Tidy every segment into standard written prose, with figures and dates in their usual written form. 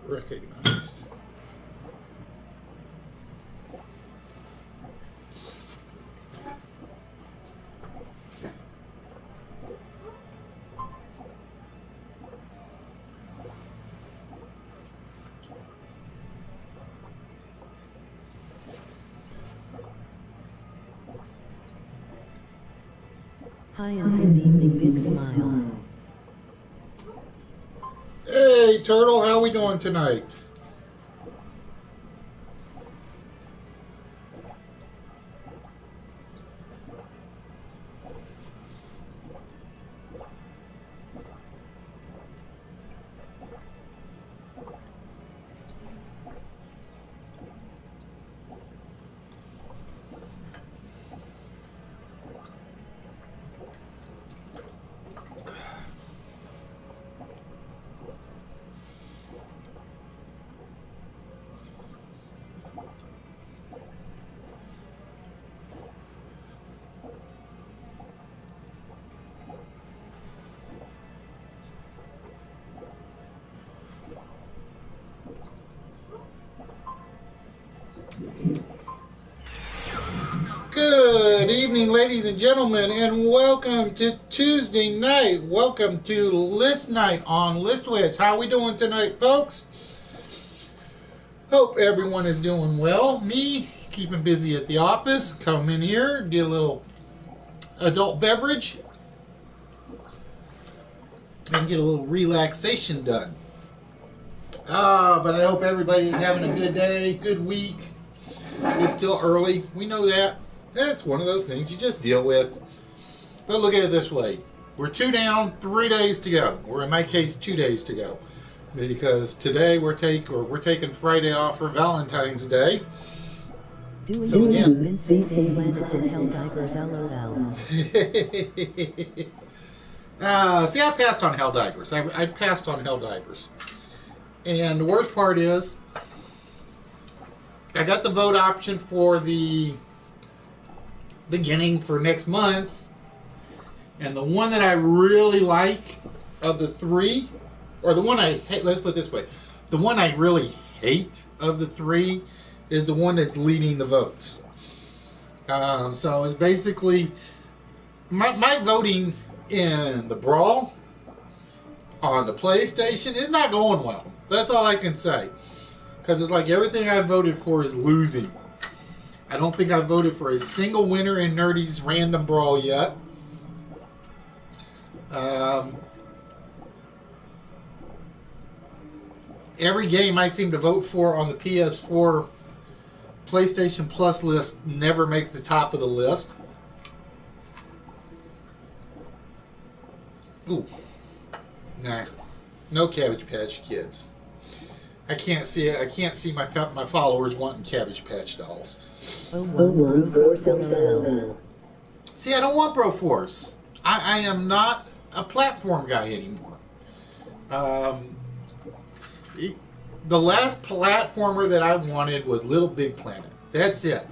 recognized. Hi and good evening, big smile. Hey, Turtle, how we doing tonight? Good evening, ladies and gentlemen, and welcome to Tuesday night. Welcome to List Night on List Wits. How we doing tonight, folks? Hope everyone is doing well. Me, keeping busy at the office. Come in here, get a little adult beverage, and get a little relaxation done. But I hope everybody is having a good day, good week. It's still early. We know that. That's one of those things you just deal with. But look at it this way. We're 2 down, 3 days to go. Or in my case, 2 days to go. Because today we're taking Friday off for Valentine's Day. So again, been safe in planets and hell divers, LOL. See, I passed on hell divers. I passed on hell divers. And the worst part is, I got the vote option for the beginning for next month, and the one that I really like of the 3, or the one I hate, let's put it this way, the one I really hate of the 3 is the one that's leading the votes. So it's basically my voting in the Brawl on the PlayStation is not going well. That's all I can say, because it's like everything I voted for is losing. I don't think I voted for a single winner in Nerdy's Random Brawl yet. Every game I seem to vote for on the PS4 PlayStation Plus list never makes the top of the list. Ooh. Nah. No Cabbage Patch Kids. I can't see it. I can't see my followers wanting Cabbage Patch dolls. Broforce, LOL. See, I don't want Broforce. I am not a platform guy anymore. The last platformer that I wanted was Little Big Planet. That's it.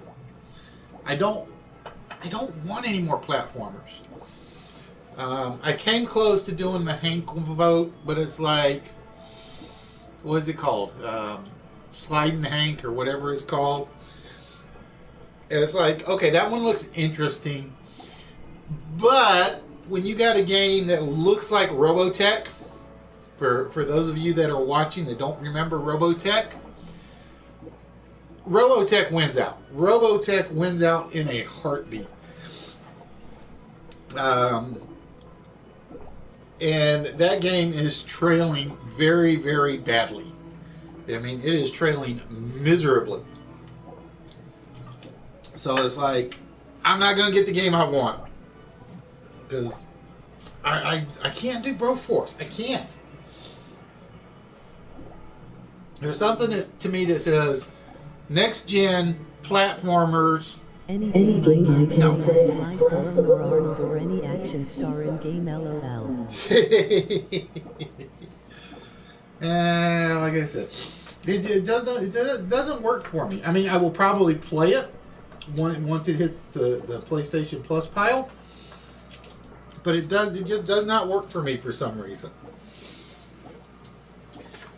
I don't want any more platformers. I came close to doing the Hank vote, but it's like, what is it called? Sliding Hank or whatever it's called. And it's like, okay, that one looks interesting. But when you got a game that looks like Robotech, for those of you that are watching that don't remember Robotech, Robotech wins out. Robotech wins out in a heartbeat. And that game is trailing very, very badly. I mean, it is trailing miserably. So it's like, I'm not going to get the game I want. Because I can't do Broforce. I can't. There's something to me that says, next gen platformers. Any game I can press Sly Stallone or Arnold or any action star in game, LOL. Like I said, it doesn't work for me. I mean, I will probably play it once it hits the PlayStation Plus pile, but it just does not work for me for some reason.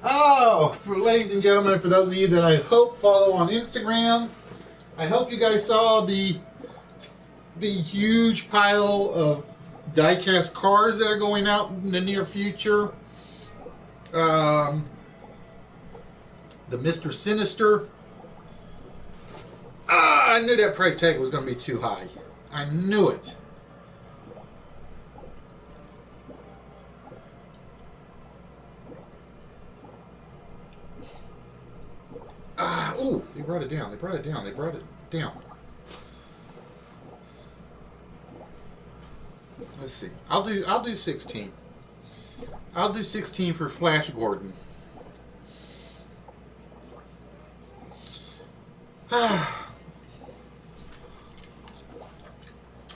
Oh, ladies and gentlemen, for those of you that I hope follow on Instagram, I hope you guys saw the huge pile of die-cast cars that are going out in the near future. The Mr. Sinister. I knew that price tag was going to be too high. I knew it. Oh, they brought it down. They brought it down. They brought it down. Let's see. I'll do 16. I'll do 16 for Flash Gordon.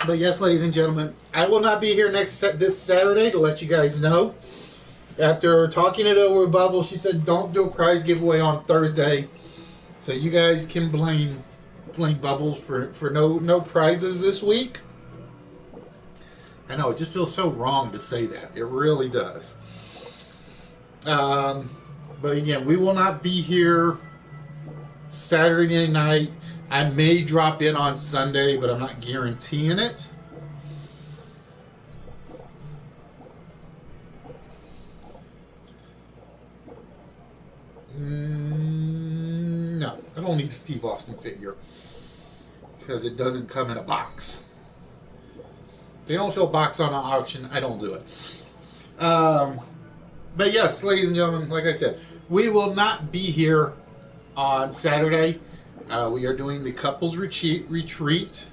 But yes, ladies and gentlemen, I will not be here this Saturday to let you guys know. After talking it over with Bubble, she said don't do a prize giveaway on Thursday, so you guys can blame Bubbles for no prizes this week. I know, it just feels so wrong to say that. It really does. But again, we will not be here Saturday night. I may drop in on Sunday, but I'm not guaranteeing it. No, I don't need a Steve Austin figure because it doesn't come in a box. They don't show a box on an auction. I don't do it. But yes, ladies and gentlemen, like I said, we will not be here on Saturday. We are doing the couples retreat.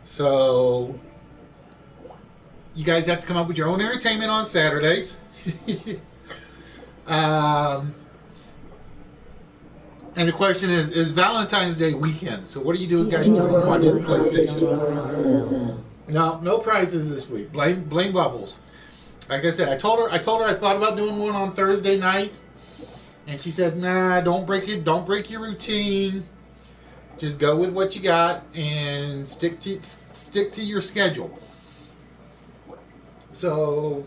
So you guys have to come up with your own entertainment on Saturdays. And the question is Valentine's Day weekend. So what are you guys doing? Watching PlayStation? No prizes this week. Blame Bubbles. Like I said, I told her I thought about doing one on Thursday night, and she said, "Nah, don't break your routine. Just go with what you got and stick to your schedule." So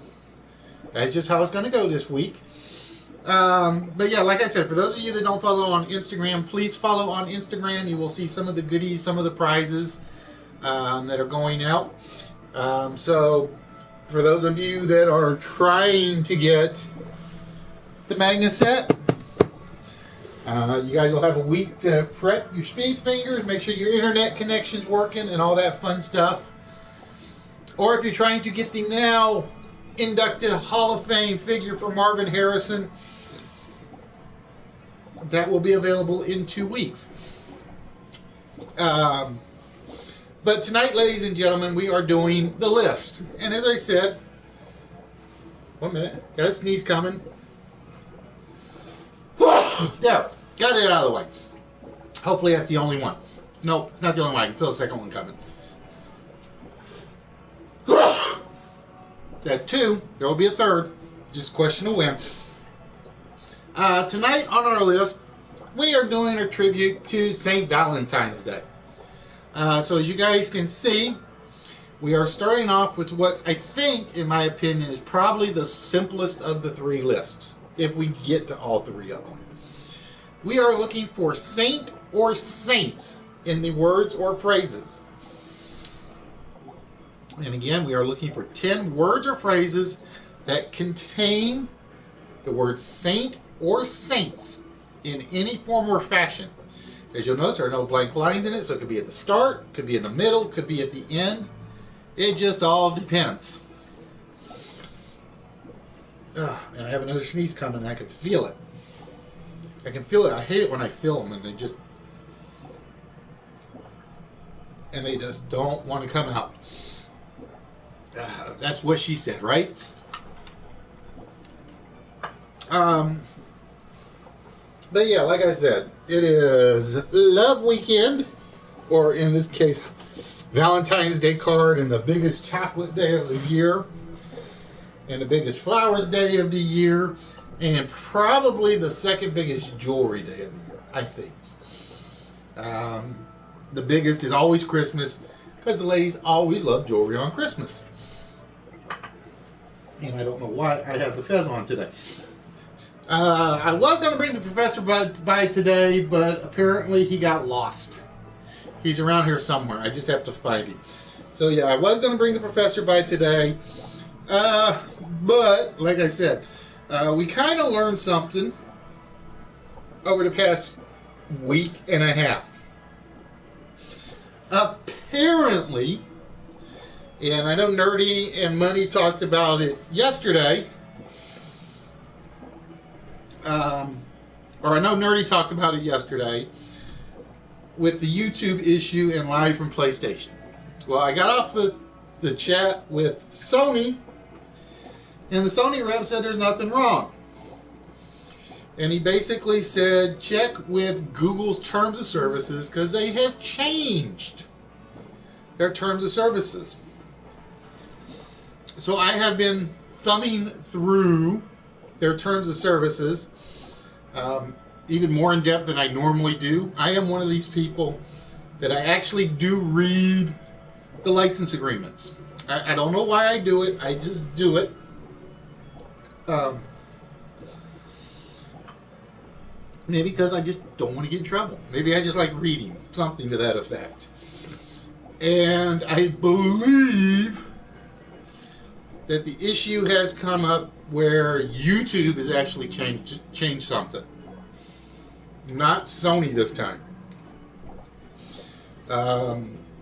that's just how it's going to go this week. But yeah, like I said, for those of you that don't follow on Instagram, please follow on Instagram. You will see some of the goodies, some of the prizes that are going out. So for those of you that are trying to get the Magna set, you guys will have a week to prep your speed fingers, make sure your internet connection's working and all that fun stuff. Or if you're trying to get the now inducted Hall of Fame figure for Marvin Harrison, that will be available in 2 weeks. But tonight, ladies and gentlemen, we are doing the list. And as I said, 1 minute, got a sneeze coming. There, got it out of the way. Hopefully that's the only one. Nope, it's not the only one. I can feel the second one coming. That's 2. There will be a third. Just a question of when. Tonight on our list, we are doing a tribute to St. Valentine's Day. So as you guys can see, we are starting off with what I think, in my opinion, is probably the simplest of the 3 lists, if we get to all 3 of them. We are looking for saint or saints in the words or phrases. And again, we are looking for 10 words or phrases that contain the word saint or saints in any form or fashion. As you'll notice, there are no blank lines in it, so it could be at the start, could be in the middle, could be at the end. It just all depends. And I have another sneeze coming, and I can feel it. I can feel it. I hate it when I feel them, and they just don't want to come out. That's what she said, right? But yeah, like I said, it is Love Weekend, or in this case, Valentine's Day card, and the biggest chocolate day of the year, and the biggest flowers day of the year, and probably the second biggest jewelry day of the year, I think. The biggest is always Christmas, because the ladies always love jewelry on Christmas. And I don't know why I have the fez on today. I was going to bring the professor by today, but apparently he got lost. He's around here somewhere. I just have to find him. So yeah, I was going to bring the professor by today. But, like I said, we kind of learned something over the past week and a half. Apparently, and I know Nerdy and Money talked about it yesterday, or I know Nerdy talked about it yesterday with the YouTube issue and live from PlayStation. Well, I got off the chat with Sony, and the Sony rep said there's nothing wrong. And he basically said check with Google's terms of services because they have changed their terms of services. So I have been thumbing through their terms of services, even more in depth than I normally do. I am one of these people that I actually do read the license agreements. I don't know why I do it. I just do it. Maybe because I just don't want to get in trouble. Maybe I just like reading, something to that effect. And I believe that the issue has come up where YouTube has actually changed something. Not Sony this time.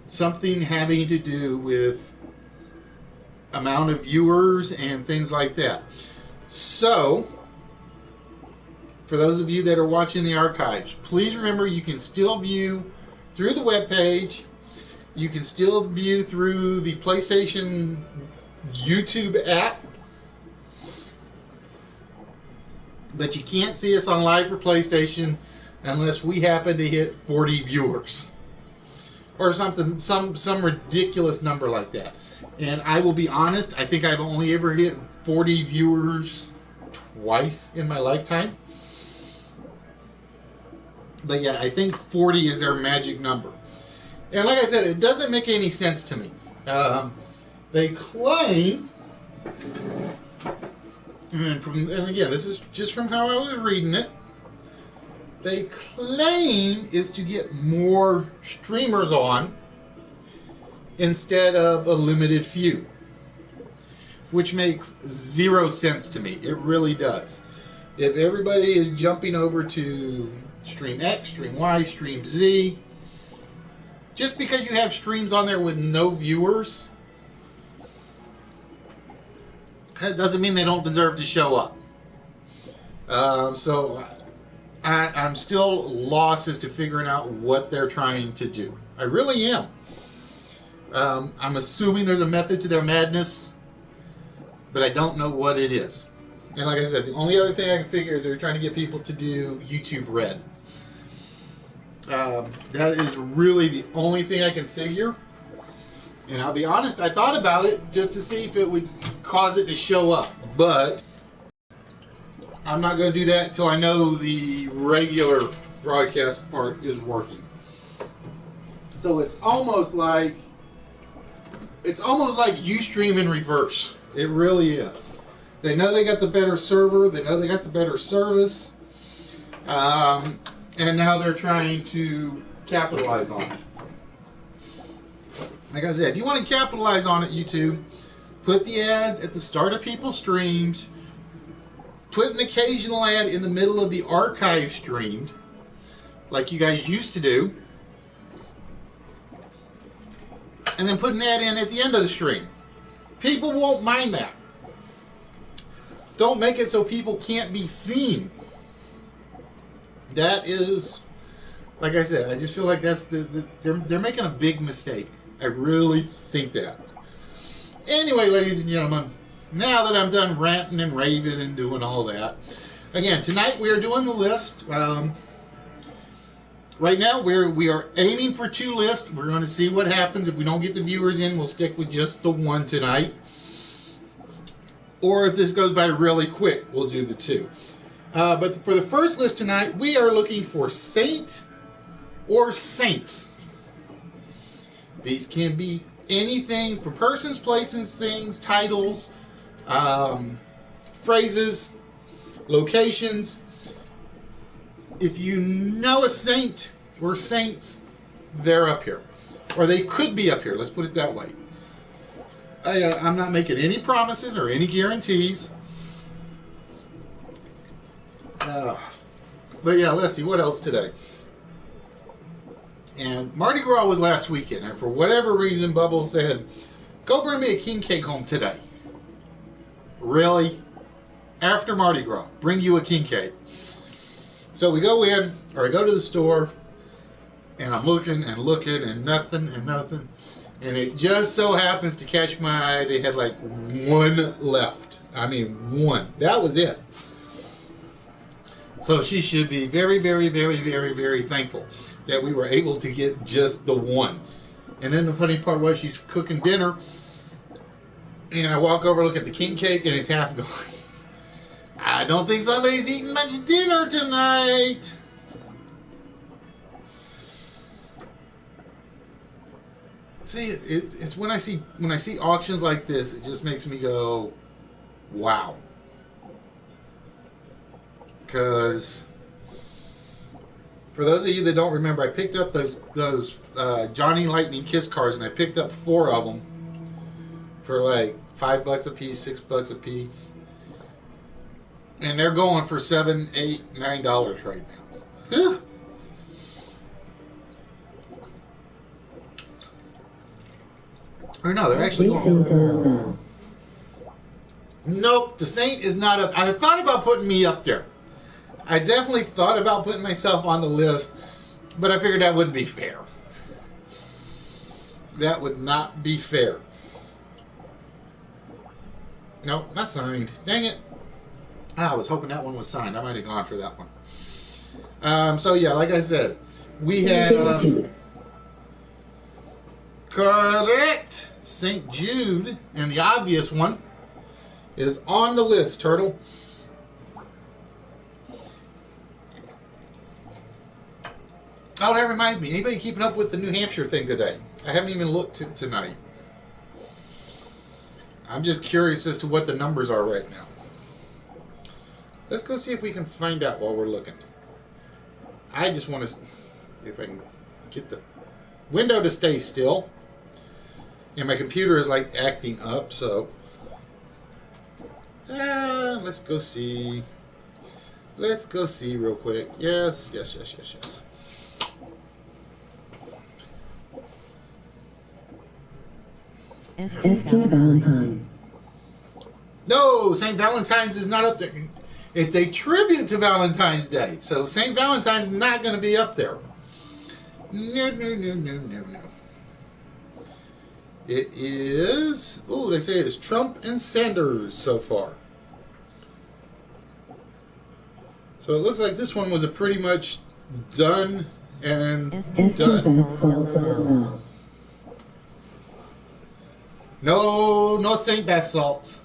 Something having to do with amount of viewers and things like that. So, for those of you that are watching the archives, please remember you can still view through the webpage. You can still view through the PlayStation YouTube app. But you can't see us on Live for PlayStation unless we happen to hit 40 viewers. Or something, some ridiculous number like that. And I will be honest, I think I've only ever hit 40 viewers twice in my lifetime. But yeah, I think 40 is their magic number. And like I said, it doesn't make any sense to me. They claim, and again, this is just from how I was reading it, they claim is to get more streamers on instead of a limited few. Which makes zero sense to me. It really does. If everybody is jumping over to Stream X, Stream Y, Stream Z, just because you have streams on there with no viewers, that doesn't mean they don't deserve to show up. So I'm still lost as to figuring out what they're trying to do. I really am. I'm assuming there's a method to their madness, but I don't know what it is. And like I said, the only other thing I can figure is they're trying to get people to do YouTube Red. That is really the only thing I can figure. And I'll be honest, I thought about it just to see if it would cause it to show up. But I'm not going to do that until I know the regular broadcast part is working. So it's almost like Ustream in reverse. It really is. They know they got the better server. They know they got the better service. And now they're trying to capitalize on it. Like I said, if you want to capitalize on it, YouTube, put the ads at the start of people's streams. Put an occasional ad in the middle of the archive stream, like you guys used to do. And then put an ad in at the end of the stream. People won't mind that. Don't make it so people can't be seen. That is, like I said, I just feel like that's they're making a big mistake. I really think that. Anyway, ladies and gentlemen, now that I'm done ranting and raving and doing all that, again, tonight we are doing the list. Right now we are aiming for 2 lists. We're going to see what happens. If we don't get the viewers in, we'll stick with just the 1 tonight. Or if this goes by really quick, we'll do the 2. But for the first list tonight, we are looking for Saint or Saints. These can be anything from persons, places, things, titles, phrases, locations. If you know a saint or saints, they're up here. Or they could be up here. Let's put it that way. I'm not making any promises or any guarantees. But yeah, let's see. What else today? And Mardi Gras was last weekend. And for whatever reason, Bubbles said, go bring me a king cake home today. Really? After Mardi Gras, bring you a king cake. So we go in, or I go to the store, and I'm looking and looking and nothing and nothing. And it just so happens to catch my eye. They had like one left. I mean, one. That was it. So she should be very, very, very, very, very thankful that we were able to get just the one. And then the funniest part was she's cooking dinner. And I walk over, look at the king cake, and it's half gone. I don't think somebody's eating much dinner tonight. See, it's when I see auctions like this, it just makes me go, wow. Because for those of you that don't remember, I picked up those Johnny Lightning Kiss cards, and I picked up 4 of them for like $5 a piece, $6 a piece, and they're going for $7, $8, $9 right now. Whew. Or no, they're actually going. Nope, the Saint is not up. I thought about putting me up there. I definitely thought about putting myself on the list, but I figured that wouldn't be fair. That would not be fair. Nope, not signed. Dang it. I was hoping that one was signed. I might have gone for that one. So yeah, like I said, we have correct St. Jude, and the obvious one is on the list, Turtle. Oh, that reminds me. Anybody keeping up with the New Hampshire thing today? I haven't even looked tonight. I'm just curious as to what the numbers are right now. Let's go see if we can find out while we're looking. I just want to see if I can get the window to stay still. And my computer is like acting up, so let's go see. Let's go see real quick. Yes. St. Valentine. No, St. Valentine's is not up there. It's a tribute to Valentine's Day. So St. Valentine's is not going to be up there. No. It is, they say it's Trump and Sanders so far. So it looks like this one was a pretty much done and done. No St. Bath salts.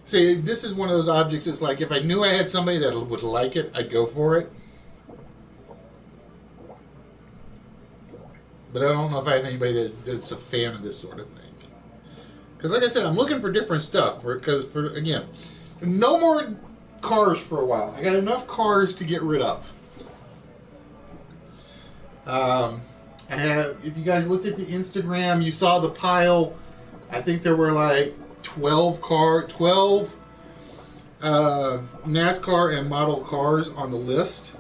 See, this is one of those objects. It's like if I knew I had somebody that would like it, I'd go for it. But I don't know if I have anybody that's a fan of this sort of thing. Because like I said, I'm looking for different stuff. Because, again, no more cars for a while. I got enough cars to get rid of. If you guys looked at the Instagram, you saw the pile. I think there were like 12 NASCAR and model cars on the list.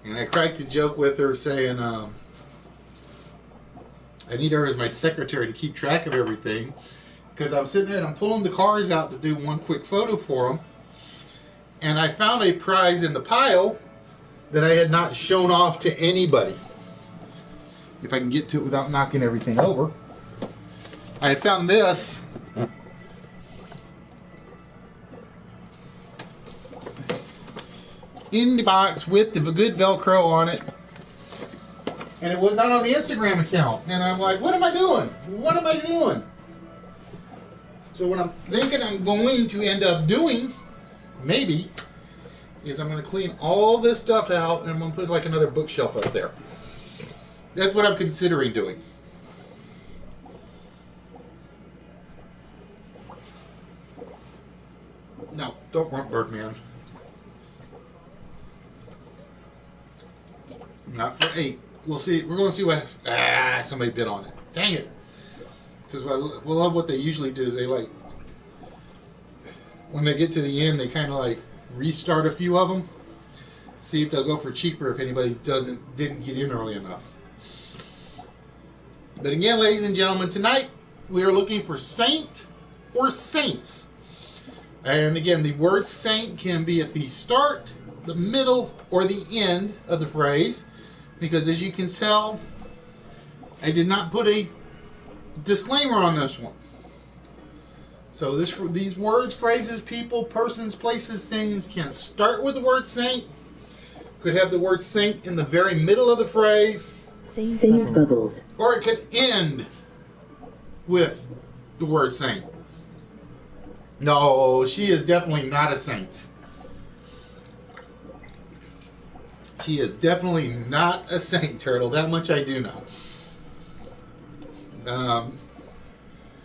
And I cracked a joke with her saying, I need her as my secretary to keep track of everything. Because I'm sitting there and I'm pulling the cars out to do one quick photo for them. And I found a prize in the pile that I had not shown off to anybody. If I can get to it without knocking everything over. I had found this. In the box with the good Velcro on it. And it was not on the Instagram account. And I'm like, what am I doing? What am I doing? So what I'm thinking I'm going to end up doing, maybe, is I'm going to clean all this stuff out and I'm going to put like another bookshelf up there. That's what I'm considering doing. No, don't want Birdman. Not for 8. We'll see. We're going to see what. Somebody bit on it. Dang it. Because I love what they usually do is they like, when they get to the end, they kind of like restart a few of them. See if they'll go for cheaper if anybody didn't get in early enough. But again, ladies and gentlemen, tonight we are looking for saint or saints. And again, the word saint can be at the start, the middle, or the end of the phrase. Because as you can tell, I did not put a disclaimer on this one. So these words, phrases, people, persons, places, things can start with the word saint. Could have the word saint in the very middle of the phrase. Saint Bubbles. Or it could end with the word saint. No, she is definitely not a saint. She is definitely not a saint, Turtle. That much I do know.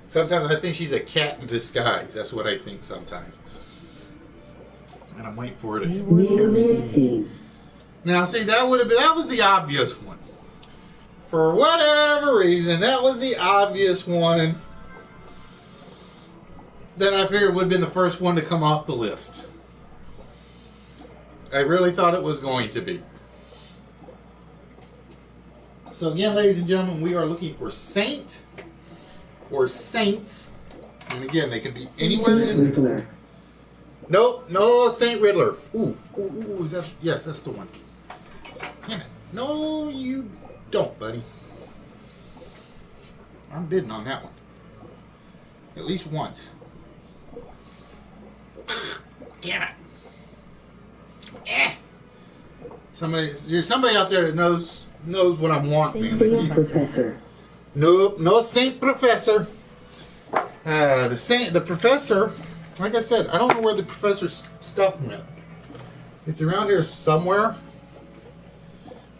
Sometimes I think she's a cat in disguise. That's what I think sometimes. And I'm waiting for it to... Now, see, that was the obvious one. For whatever reason, that was the obvious one that I figured would have been the first one to come off the list. I really thought it was going to be. So again, ladies and gentlemen, we are looking for saint or saints. And again, they can be anywhere in... Nope, no Saint Riddler. Ooh, is that... Yes, that's the one. Damn it. No, you don't, buddy. I'm bidding on that one. At least once. Damn it. There's somebody out there that knows what I'm wanting. Saint Professor. Nope, no Saint Professor. The Professor, like I said, I don't know where the Professor's stuff went. It's around here somewhere.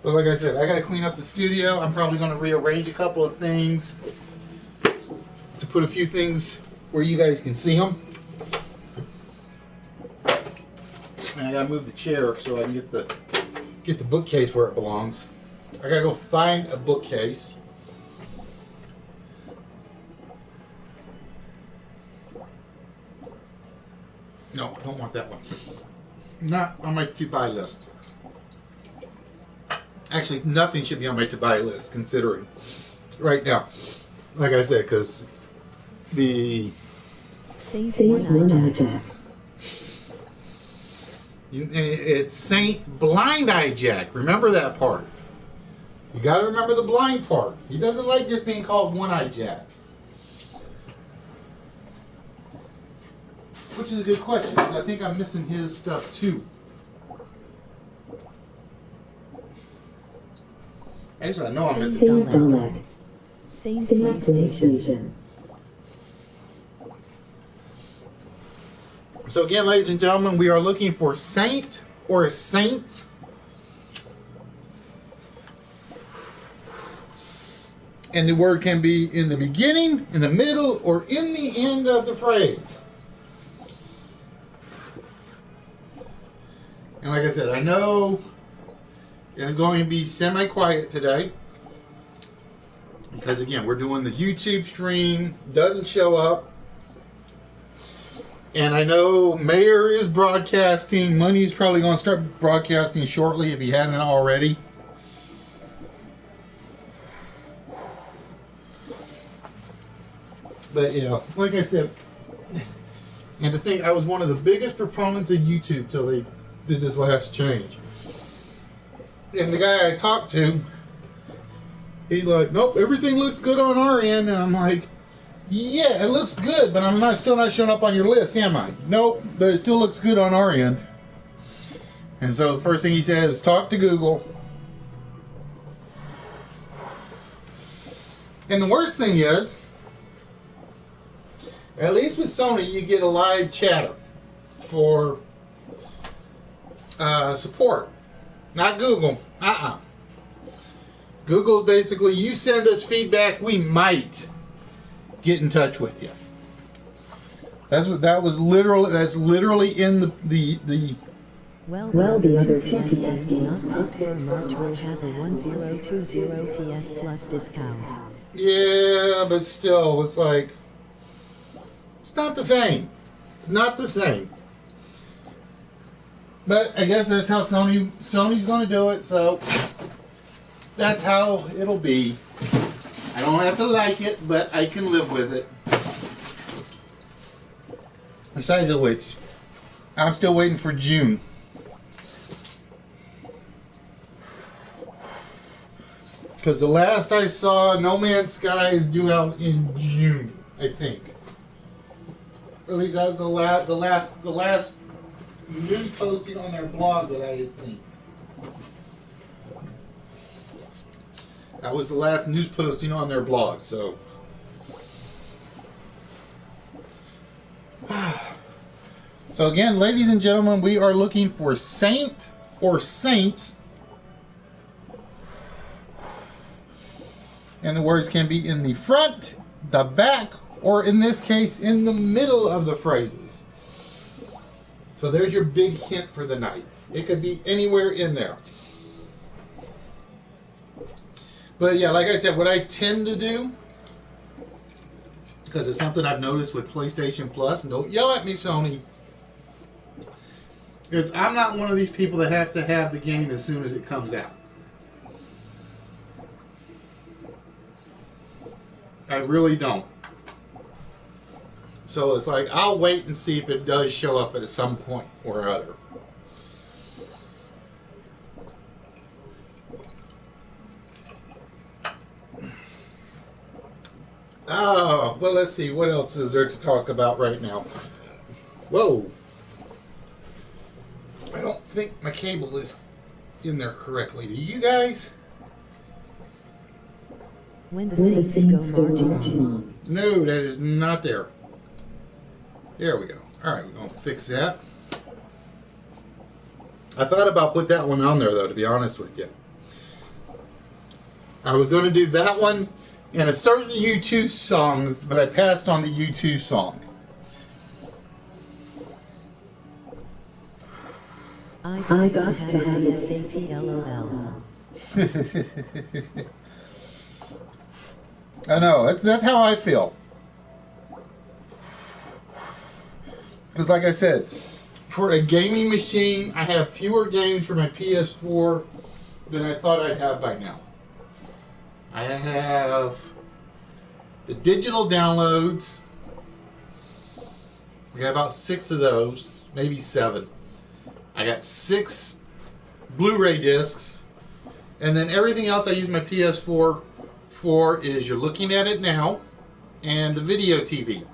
But like I said, I got to clean up the studio. I'm probably going to rearrange a couple of things to put a few things where you guys can see them. And I got to move the chair so I can get the bookcase where it belongs. I got to go find a bookcase. No, I don't want that one. Not on my to-buy list. Actually, nothing should be on my to-buy list, considering right now. Like I said, because the... It's Saint Blind Eye Jack. Remember that part. You got to remember the blind part. He doesn't like just being called One Eye Jack. Which is a good question, because I think I'm missing his stuff too. Actually, I know I'm missing his stuff. Saint PlayStation. So again, ladies and gentlemen, we are looking for saint or saint. And the word can be in the beginning, in the middle, or in the end of the phrase. And like I said, I know it's going to be semi-quiet today. Because again, we're doing the YouTube stream, doesn't show up. And I know Mayor is broadcasting. Money's probably going to start broadcasting shortly if he hasn't already. But yeah, like I said, and to think I was one of the biggest proponents of YouTube till they did this last change. And the guy I talked to, he's like, nope, everything looks good on our end. And I'm like, yeah, it looks good, but I'm still not showing up on your list, am I? Nope, but it still looks good on our end. And so the first thing he says is talk to Google. And the worst thing is, at least with Sony, you get a live chatter for support. Not Google. Google basically, you send us feedback, we might get in touch with you. That's literally in the Well, the other PS games not booked for March will have a 1020 PS Plus discount. Yeah, but still, it's like, it's not the same. It's not the same. But I guess that's how Sony's going to do it, so that's how it'll be. I don't have to like it, but I can live with it. Besides of which, I'm still waiting for June. Because the last I saw, No Man's Sky is due out in June, I think. At least that was the last news posting on their blog that I had seen. That was the last news posting on their blog, so. So again, ladies and gentlemen, we are looking for Saint or Saints. And the words can be in the front, the back, or in this case, in the middle of the phrases. So there's your big hint for the night. It could be anywhere in there. But yeah, like I said, what I tend to do, because it's something I've noticed with PlayStation Plus, and don't yell at me, Sony, is I'm not one of these people that have to have the game as soon as it comes out. I really don't. So it's like, I'll wait and see if it does show up at some point or other. Oh, well, let's see. What else is there to talk about right now? Whoa. I don't think my cable is in there correctly. Do you guys? When the Saints go marching on. No, that is not there. There we go. All right, we're going to fix that. I thought about put that one on there, though, to be honest with you. I was going to do that one and a certain U2 song, but I passed on the U2 song. I got to have a SATLOL. I know, that's how I feel. Because like I said, for a gaming machine, I have fewer games for my PS4 than I thought I'd have by now. I have the digital downloads. I got about 6 of those, maybe 7. I got 6 Blu-ray discs, and then everything else I use my PS4 for is you're looking at it now, and the video TV.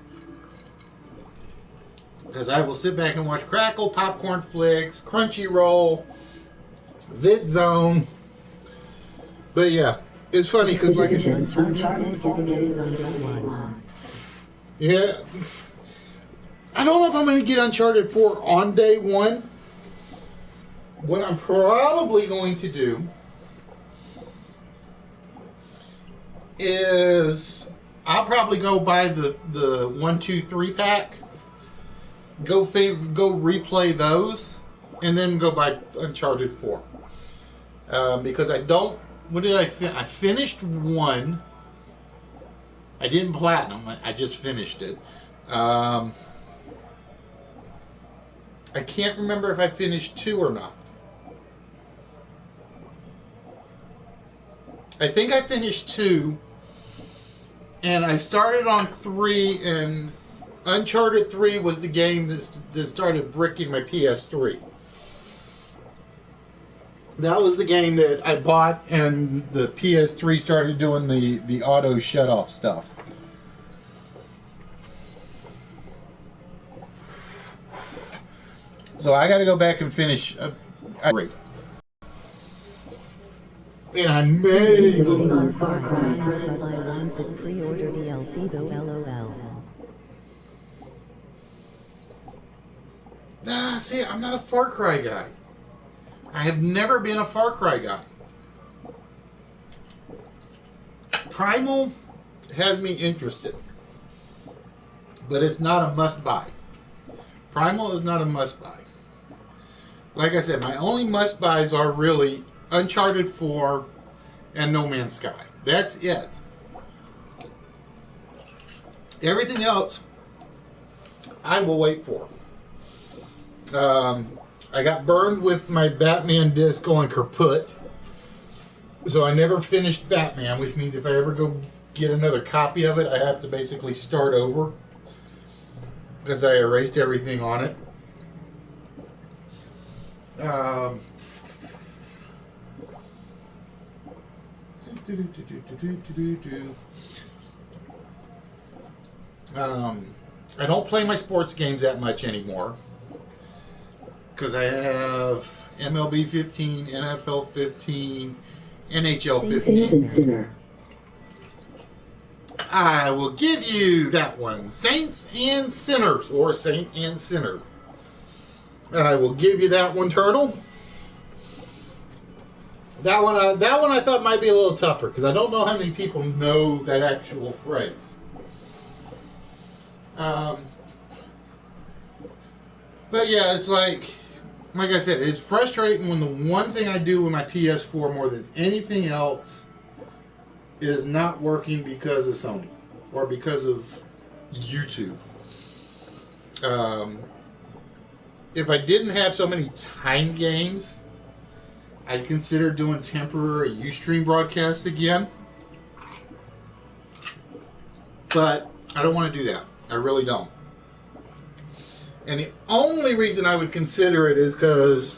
Because I will sit back and watch Crackle, Popcorn Flicks, Crunchyroll, VidZone. But yeah, it's funny because like I said, yeah, I don't know if I'm going to get Uncharted 4 on day one. What I'm probably going to do is I'll probably go buy the 1, 2, 3 pack, go replay those, and then go buy Uncharted 4. Because I don't. What did I I finished 1. I didn't platinum. I just finished it. I can't remember if I finished 2 or not. I think I finished 2, and I started on 3, and Uncharted 3 was the game that started bricking my PS3. That was the game that I bought, and the PS3 started doing the auto shut-off stuff. So I got to go back and finish. And I may Waiting go. on Far Cry, but I want the pre-order DLC though, lol. Nah, see, I'm not a Far Cry guy. I have never been a Far Cry guy. Primal has me interested, but it's not a must-buy. Primal is not a must-buy. Like I said, my only must-buys are really Uncharted 4 and No Man's Sky. That's it. Everything else, I will wait for. I got burned with my Batman disc going kaput, so I never finished Batman, which means if I ever go get another copy of it, I have to basically start over because I erased everything on it. I don't play my sports games that much anymore because I have MLB 15, NFL 15, NHL 15. I will give you that one, Saints and Sinners, or Saint and Sinner. I will give you that one, Turtle. That one I thought might be a little tougher because I don't know how many people know that actual phrase. But yeah, it's like I said, it's frustrating when the one thing I do with my PS4 more than anything else is not working because of Sony or because of YouTube. If I didn't have so many time games, I'd consider doing temporary Ustream broadcasts again. But I don't want to do that. I really don't. And the only reason I would consider it is because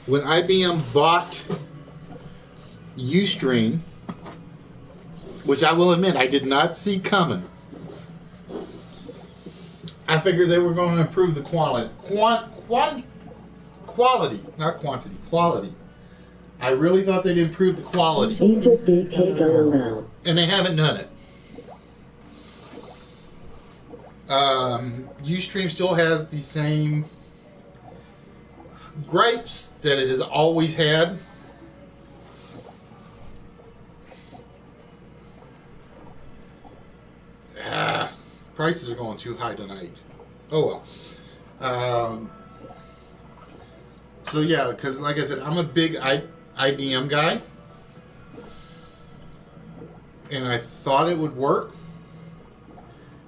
when IBM bought Ustream, which I will admit I did not see coming, I figured they were going to improve the quality. Quality, not quantity. Quality. I really thought they'd improve the quality. And they haven't done it. Ustream still has the same gripes that it has always had. Prices are going too high tonight. Oh well. So yeah, because like I said, I'm a big IBM guy, and I thought it would work,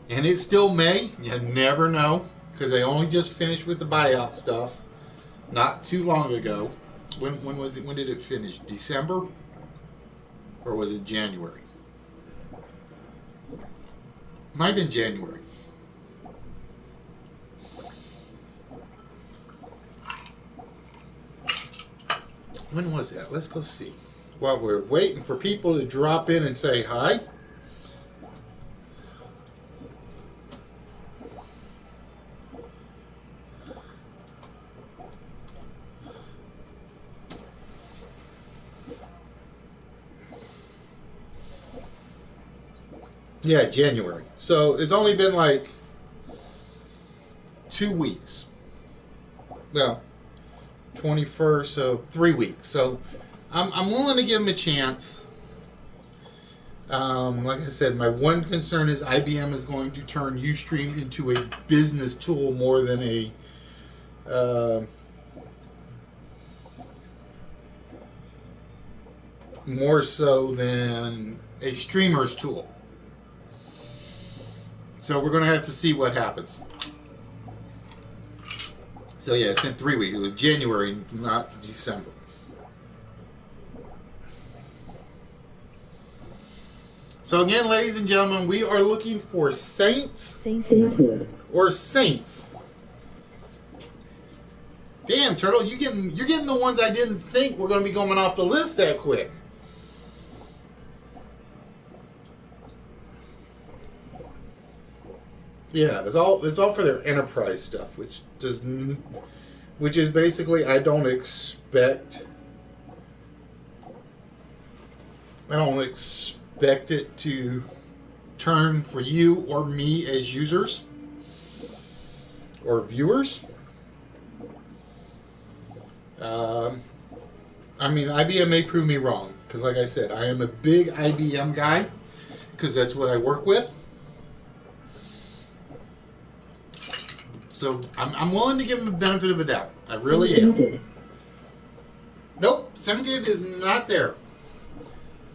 and it still may. You never know, because they only just finished with the buyout stuff not too long ago. When did it finish? December, or was it January? Might have been January. When was that? Let's go see. While we're waiting for people to drop in and say hi. Yeah, January. So it's only been like 2 weeks. Well, 21st, so 3 weeks. So I'm willing to give them a chance. Like I said, my one concern is IBM is going to turn Ustream into a business tool more than a more so than a streamer's tool. So we're going to have to see what happens. So yeah, it's been 3 weeks. It was January, not December. So again, ladies and gentlemen, we are looking for Saints or Saints. Damn, Turtle, you're getting the ones I didn't think were going to be going off the list that quick. Yeah, it's all for their enterprise stuff, which is basically I don't expect I don't expect it to turn for you or me as users or viewers. I mean, IBM may prove me wrong, because like I said, I am a big IBM guy, because that's what I work with. So I'm willing to give them the benefit of the doubt. I really am. Nope, 7-gig is not there.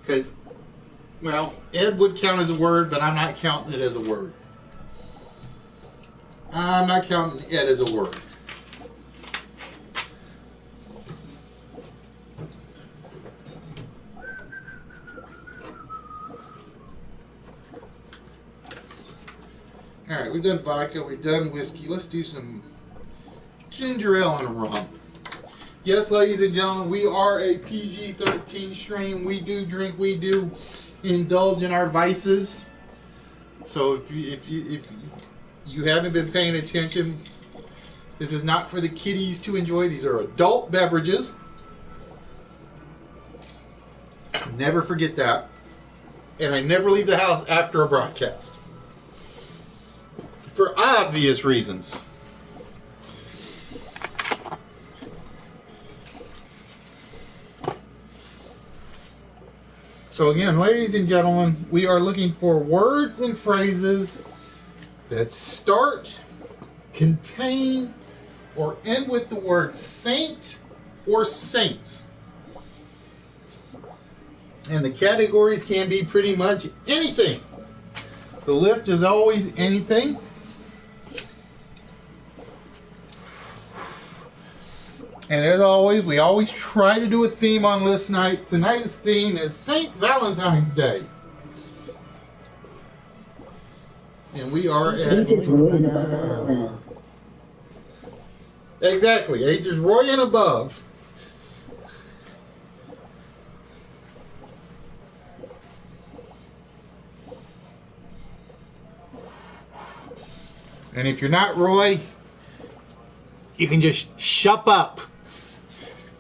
Because, well, Ed would count as a word, but I'm not counting it as a word. I'm not counting Ed as a word. Alright, we've done vodka, we've done whiskey. Let's do some ginger ale and rum. Yes, ladies and gentlemen, we are a PG-13 stream. We do drink, we do indulge in our vices. So if you haven't been paying attention, this is not for the kiddies to enjoy. These are adult beverages. Never forget that. And I never leave the house after a broadcast, for obvious reasons. So again, ladies and gentlemen, we are looking for words and phrases that start, contain, or end with the word saint or saints. And the categories can be pretty much anything. The list is always anything. And as always, we always try to do a theme on list night. Tonight's theme is St. Valentine's Day. And we are at... Exactly, ages Roy and above. And if you're not Roy, you can just shut up.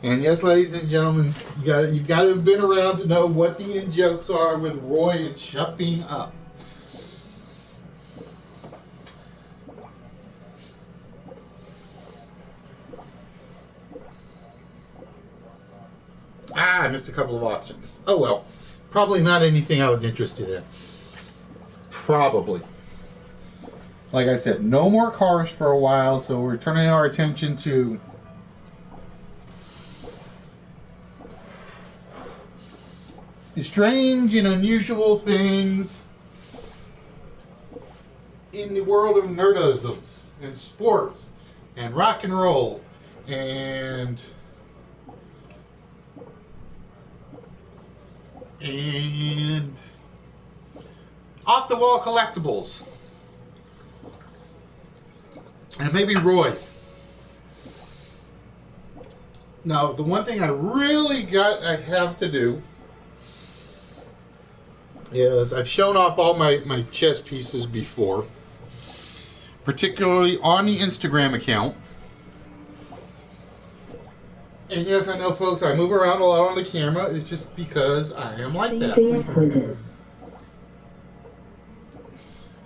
And yes, ladies and gentlemen, you've got to have been around to know what the in-jokes are with Roy and shupping up. I missed a couple of options. Oh well, probably not anything I was interested in. Probably. Like I said, no more cars for a while, so we're turning our attention to the strange and unusual things in the world of nerdisms and sports and rock and roll and off-the-wall collectibles. And maybe Roy's. Now, the one thing I have to do is I've shown off all my chess pieces before, particularly on the Instagram account. And yes, I know, folks, I move around a lot on the camera. It's just because I am like that.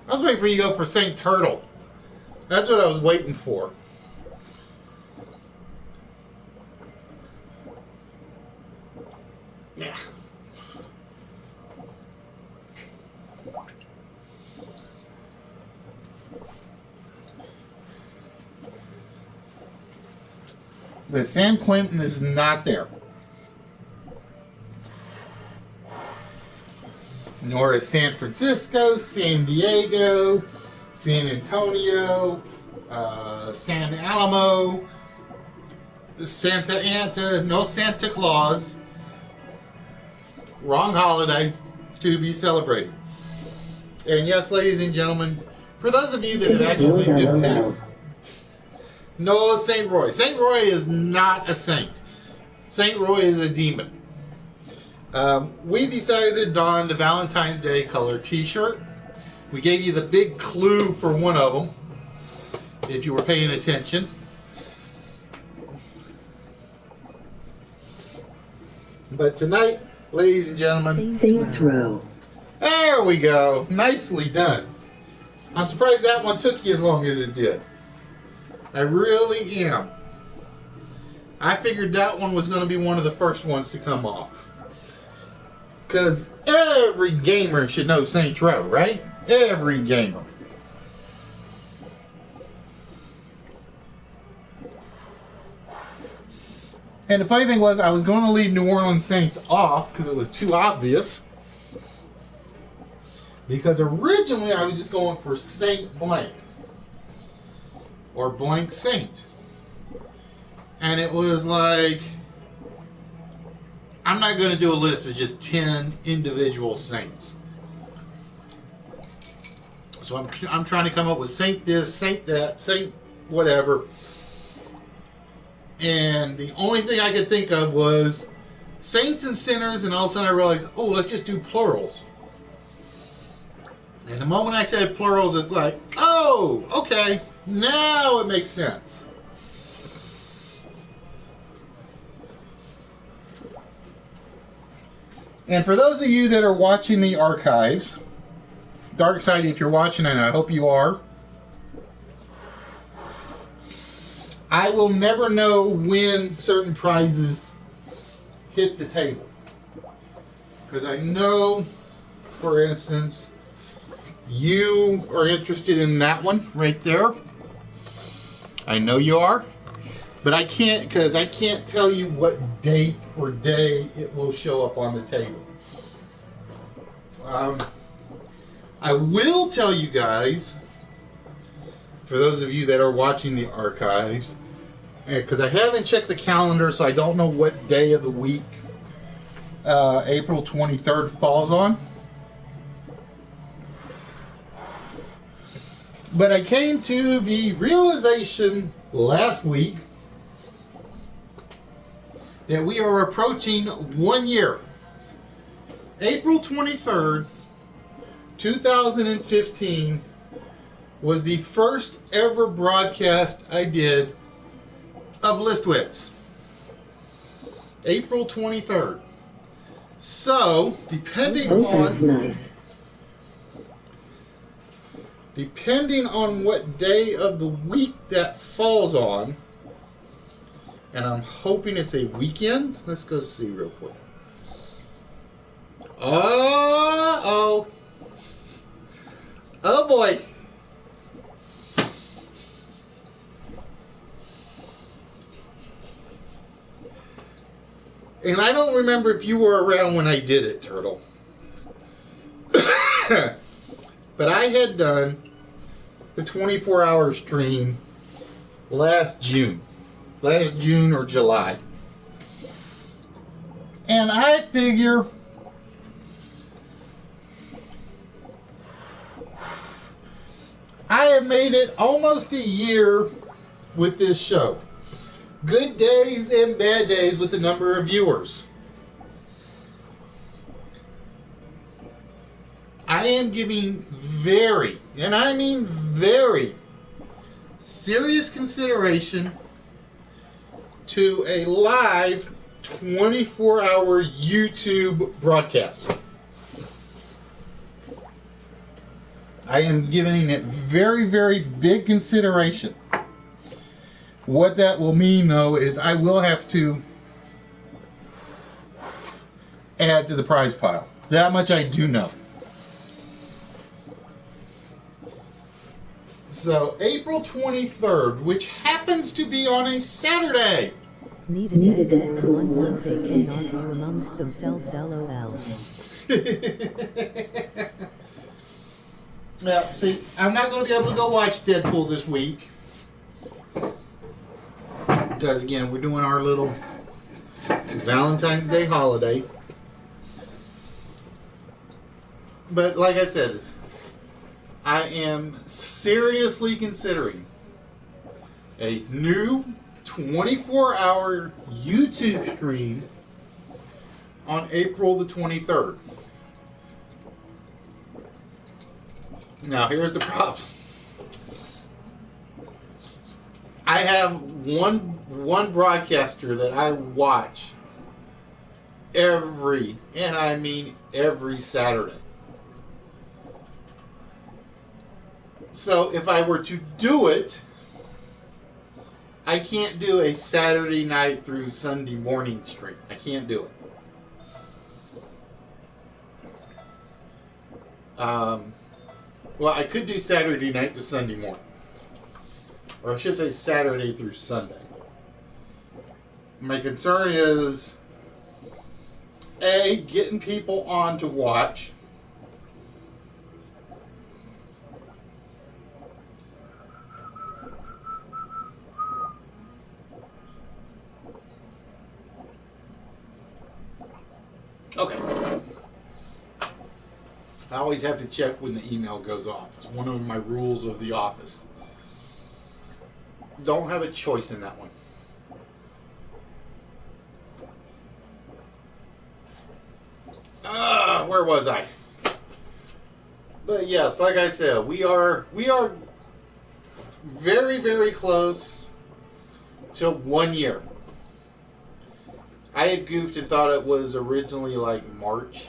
I was waiting for you to go for St. Turtle. That's what I was waiting for. Yeah. But San Quentin is not there. Nor is San Francisco, San Diego, San Antonio, San Alamo, Santa Ana, no Santa Claus. Wrong holiday to be celebrated. And yes, ladies and gentlemen, for those of you that have actually been paid, no St. Roy. St. Roy is not a saint. St. Roy is a demon. We decided to don the Valentine's Day color t-shirt. We gave you the big clue for one of them, if you were paying attention. But tonight, ladies and gentlemen. Saints Row. There we go. Nicely done. I'm surprised that one took you as long as it did. I really am. I figured that one was going to be one of the first ones to come off. Because every gamer should know Saints Row, right? Every gamer. And the funny thing was, I was going to leave New Orleans Saints off because it was too obvious. Because originally I was just going for Saint Blank. Or Blank Saint. And it was like, I'm not going to do a list of just 10 individual saints. So I'm trying to come up with Saint this, Saint that, Saint whatever. And the only thing I could think of was saints and sinners, and all of a sudden I realized, oh, let's just do plurals. And the moment I said plurals, it's like, oh, okay, now it makes sense. And for those of you that are watching the archives, Darkside, if you're watching, and I hope you are, I will never know when certain prizes hit the table. Because I know, for instance, you are interested in that one right there. I know you are. But I can't, because I can't tell you what date or day it will show up on the table. I will tell you guys, for those of you that are watching the archives, because I haven't checked the calendar, so I don't know what day of the week April 23rd falls on. But I came to the realization last week that we are approaching 1 year. April 23rd, 2015 was the first ever broadcast I did of Wits. April 23rd. So, depending on what day of the week that falls on, and I'm hoping it's a weekend. Let's go see real quick. Oh boy. And I don't remember if you were around when I did it, Turtle. But I had done the 24-hour stream last June or July. And I figure I have made it almost a year with this show. Good days and bad days with the number of viewers. I am giving very, and I mean very, serious consideration to a live 24-hour YouTube broadcast. I am giving it very, very big consideration. What that will mean, though, is I will have to add to the prize pile. That much I do know. So, April 23rd, which happens to be on a Saturday. Needed that one so they can argue amongst themselves, LOL. Now, see, I'm not going to be able to go watch Deadpool this week. Because, again, we're doing our little Valentine's Day holiday. But, like I said, I am seriously considering a new 24-hour YouTube stream on April the 23rd. Now, here's the problem. I have one broadcaster that I watch every, and I mean every Saturday. So if I were to do it, I can't do a Saturday night through Sunday morning stream. I can't do it. Well, I could do Saturday night to Sunday morning. Or I should say Saturday through Sunday. My concern is, A, getting people on to watch. Okay. I always have to check when the email goes off. It's one of my rules of the office. Don't have a choice in that one. Where was I? But yes, like I said, we are very, very close to 1 year. I had goofed and thought it was originally like March,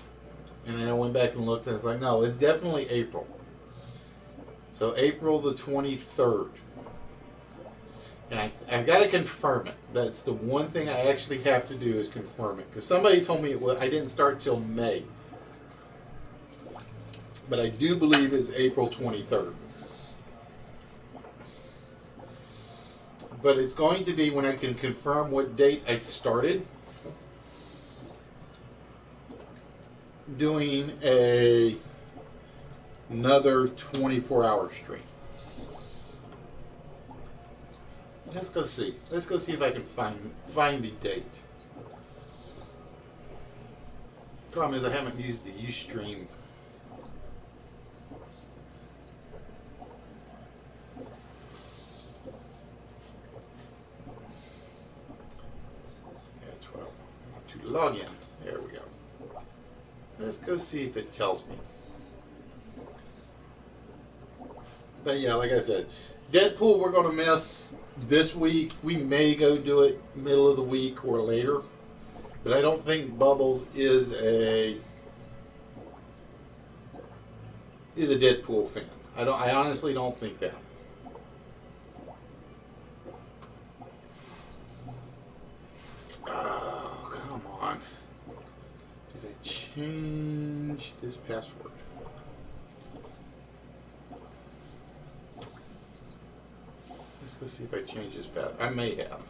and then I went back and looked and it's like, no, it's definitely April. So April the 23rd. And I've got to confirm it. That's the one thing I actually have to do is confirm it. Because somebody told me I didn't start till May. But I do believe it's April 23rd. But it's going to be when I can confirm what date I started doing another 24-hour stream. Let's go see. Let's go see if I can find the date. Problem is I haven't used the Ustream. That's what I want to log in. There we go. Let's go see if it tells me. But yeah, like I said, Deadpool we're going to miss this week. We may go do it middle of the week or later. But I don't think Bubbles is a Deadpool fan. I honestly don't think that. Oh, come on. Did I change this password? Let's go see if I change this password. I may have.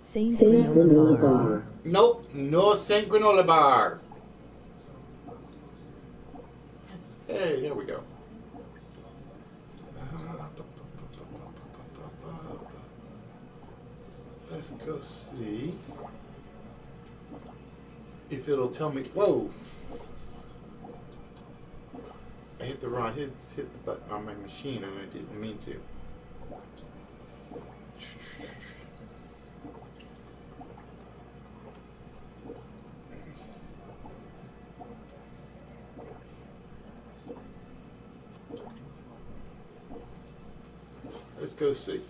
Saint Granola Bar. Nope, no Saint Granola Bar. Hey, there we go. Let's go see if it'll tell me. Whoa! I hit the button on my machine and I didn't mean to. Let's go see.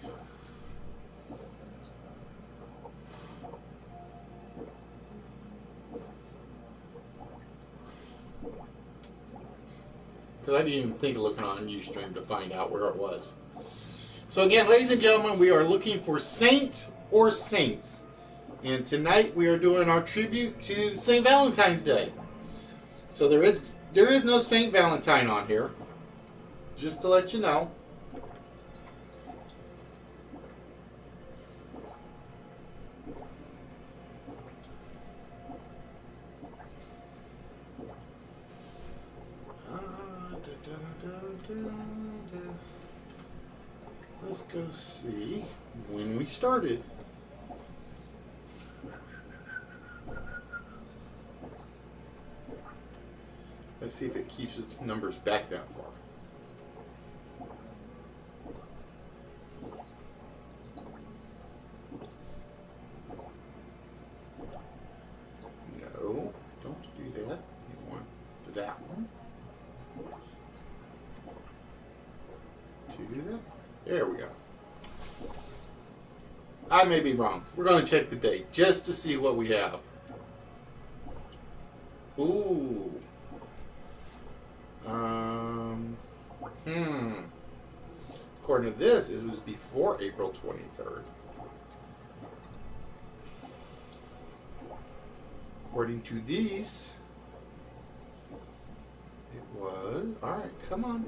Because I didn't even think of looking on Ustream to find out where it was. So again, ladies and gentlemen, we are looking for Saint or Saints. And tonight we are doing our tribute to St. Valentine's Day. So there is no St. Valentine on here. Just to let you know. Let's go see when we started. Let's see if it keeps the numbers back that far. No, don't do that. You want that one. Do that. There we go. I may be wrong. We're going to check the date just to see what we have. Ooh. According to this, it was before April 23rd. According to these, it was. Alright, come on.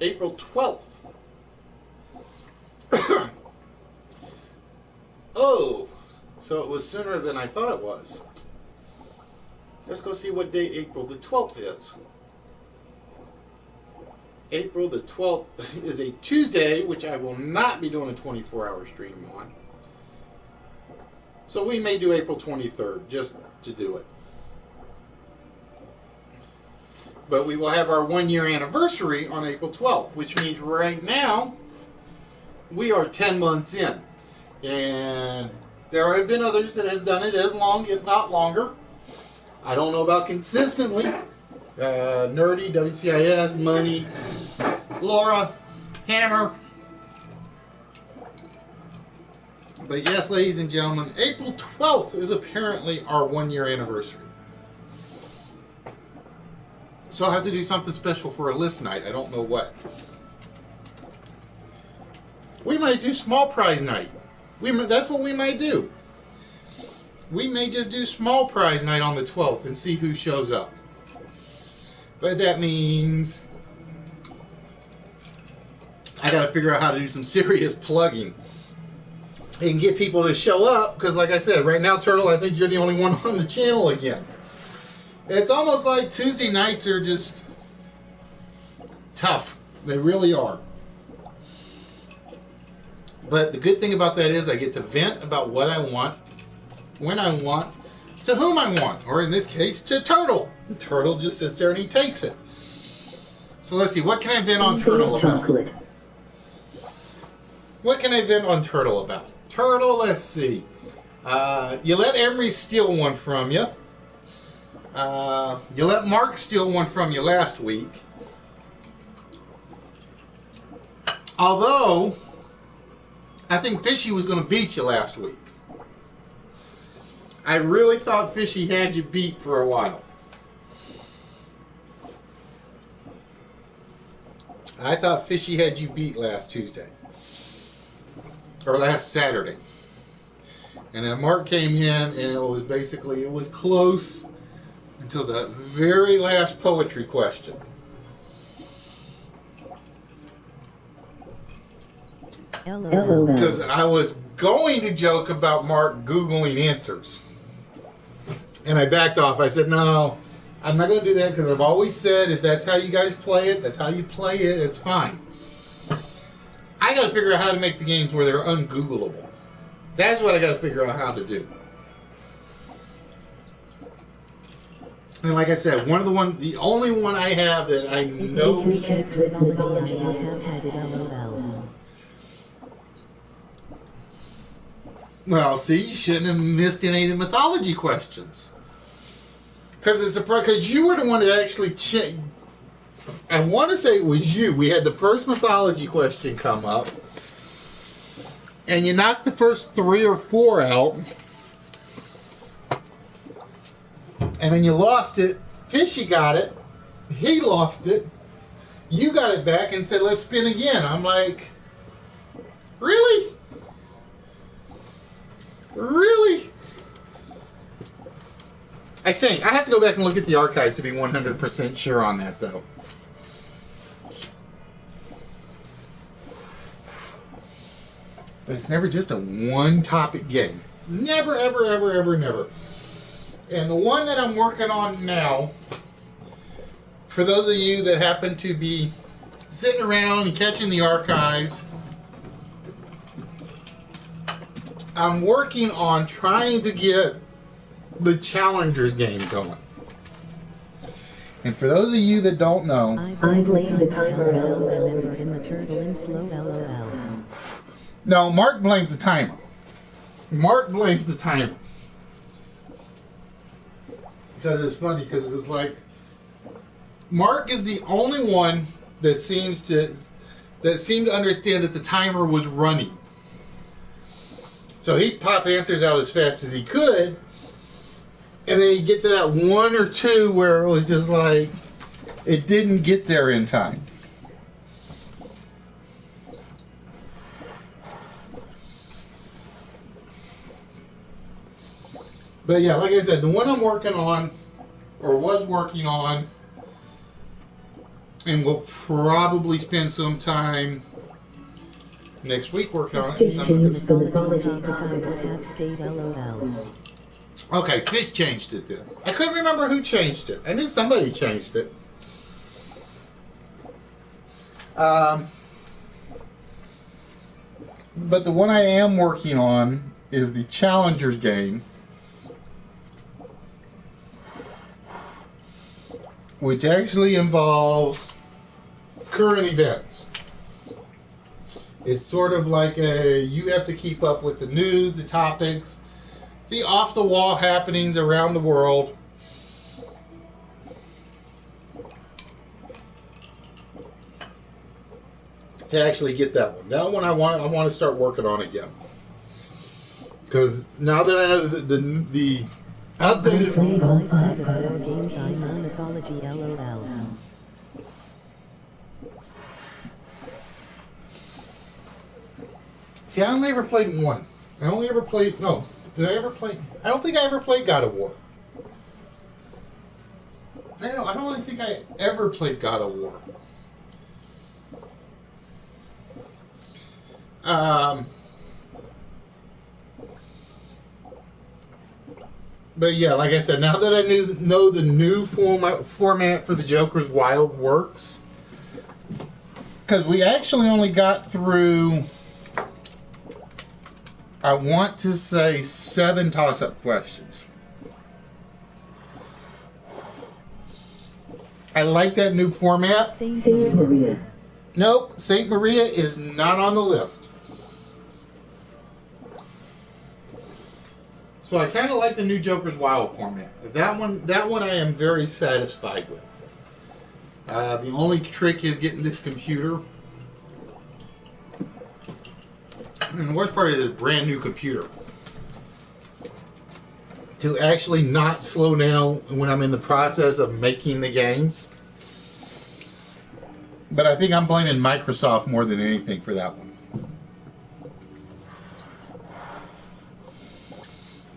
April 12th. Oh, so it was sooner than I thought it was. Let's go see what day April the 12th is. April the 12th is a Tuesday, which I will not be doing a 24-hour stream on. So we may do April 23rd, just to do it. But we will have our 1-year anniversary on April 12th, which means right now we are 10 months in. And there have been others that have done it as long, if not longer. I don't know about consistently. Nerdy, WCIS, Money, Laura, Hammer. But yes, ladies and gentlemen, April 12th is apparently our 1-year anniversary. So I'll have to do something special for a list night. I don't know what. We might do small prize night. That's what we might do. We may just do small prize night on the 12th and see who shows up. But that means I got to figure out how to do some serious plugging and get people to show up. Because like I said, right now, Turtle, I think you're the only one on the channel again. It's almost like Tuesday nights are just tough. They really are. But the good thing about that is I get to vent about what I want, when I want, to whom I want. Or in this case, to Turtle. And Turtle just sits there and he takes it. So let's see, what can I vent on Turtle about? What can I vent on Turtle about? Turtle, let's see. You let Emery steal one from you. You let Mark steal one from you last week. Although, I think Fishy was going to beat you last week. I really thought Fishy had you beat for a while. I thought Fishy had you beat last Tuesday. Or last Saturday. And then Mark came in and it was basically, it was close until the very last poetry question. Because I was going to joke about Mark Googling answers. And I backed off. I said, no, I'm not going to do that because I've always said if that's how you guys play it, that's how you play it, it's fine. I got to figure out how to make the games where they're ungoogleable. That's what I got to figure out how to do. And like I said, the only one I have that I know. Well, see, you shouldn't have missed any of the mythology questions. Because you were the one that actually I want to say it was you. We had the first mythology question come up. And you knocked the first 3 or 4 out. And then you lost it. Fishy got it. He lost it. You got it back and said, let's spin again. I'm like, really? Really? I think. I have to go back and look at the archives to be 100% sure on that, though. But it's never just a one-topic game. Never, ever, ever, ever, never. And the one that I'm working on now, for those of you that happen to be sitting around and catching the archives, I'm working on trying to get the Challengers game going. And for those of you that don't know, I blame the timer LOL in the turtle in slow LOL. No, Mark blames the timer. Mark blames the timer. Because it's funny, because it's like, Mark is the only one that seemed to understand that the timer was running. So he'd pop answers out as fast as he could, and then he'd get to that one or two where it was just like, it didn't get there in time. But yeah, like I said, the one I'm working on, or was working on, and we'll probably spend some time next week working on it. Okay, Fish changed it then. I couldn't remember who changed it. I knew somebody changed it. But the one I am working on is the Challengers game, which actually involves current events. It's sort of like you have to keep up with the news, the topics, the off-the-wall happenings around the world. To actually get that one. That one I want to start working on again. Because now that I know the updated See, I only ever played one. I only ever played... No. Did I ever play... I don't think I ever played God of War. No, I don't think I ever played God of War. But yeah, like I said, now that I know the new format for the Joker's Wild works, because we actually only got through, I want to say, 7 toss-up questions. I like that new format. Saint Maria. Nope, Saint Maria is not on the list. So I kind of like the new Joker's Wild format. That one I am very satisfied with. The only trick is getting this computer. And the worst part is a brand new computer. To actually not slow down when I'm in the process of making the games. But I think I'm blaming Microsoft more than anything for that one.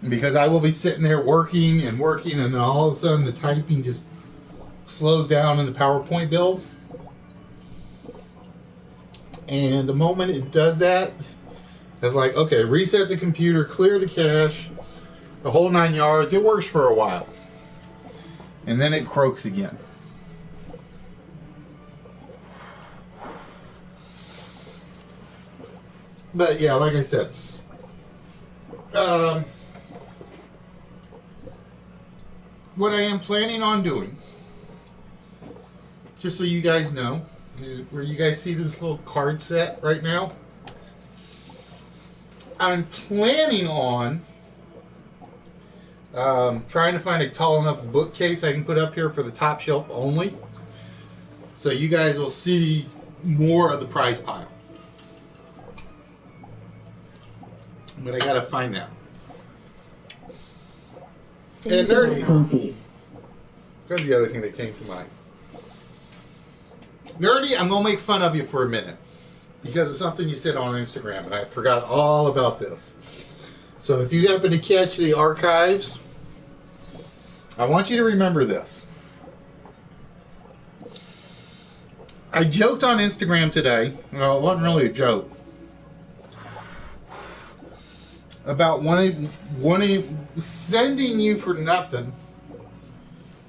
Because I will be sitting there working, and then all of a sudden the typing just slows down in the PowerPoint build. And the moment it does that, it's like, okay, reset the computer, clear the cache, the whole 9 yards. It works for a while. And then it croaks again. But yeah, like I said, what I am planning on doing, just so you guys know, where you guys see this little card set right now, I'm planning on trying to find a tall enough bookcase I can put up here for the top shelf only, so you guys will see more of the prize pile. But I gotta find that. And Nerdy, that's the other thing that came to mind. Nerdy, I'm gonna make fun of you for a minute because of something you said on Instagram, and I forgot all about this. So if you happen to catch the archives, I want you to remember this. I joked on Instagram today. Well, it wasn't really a joke. About sending you for nothing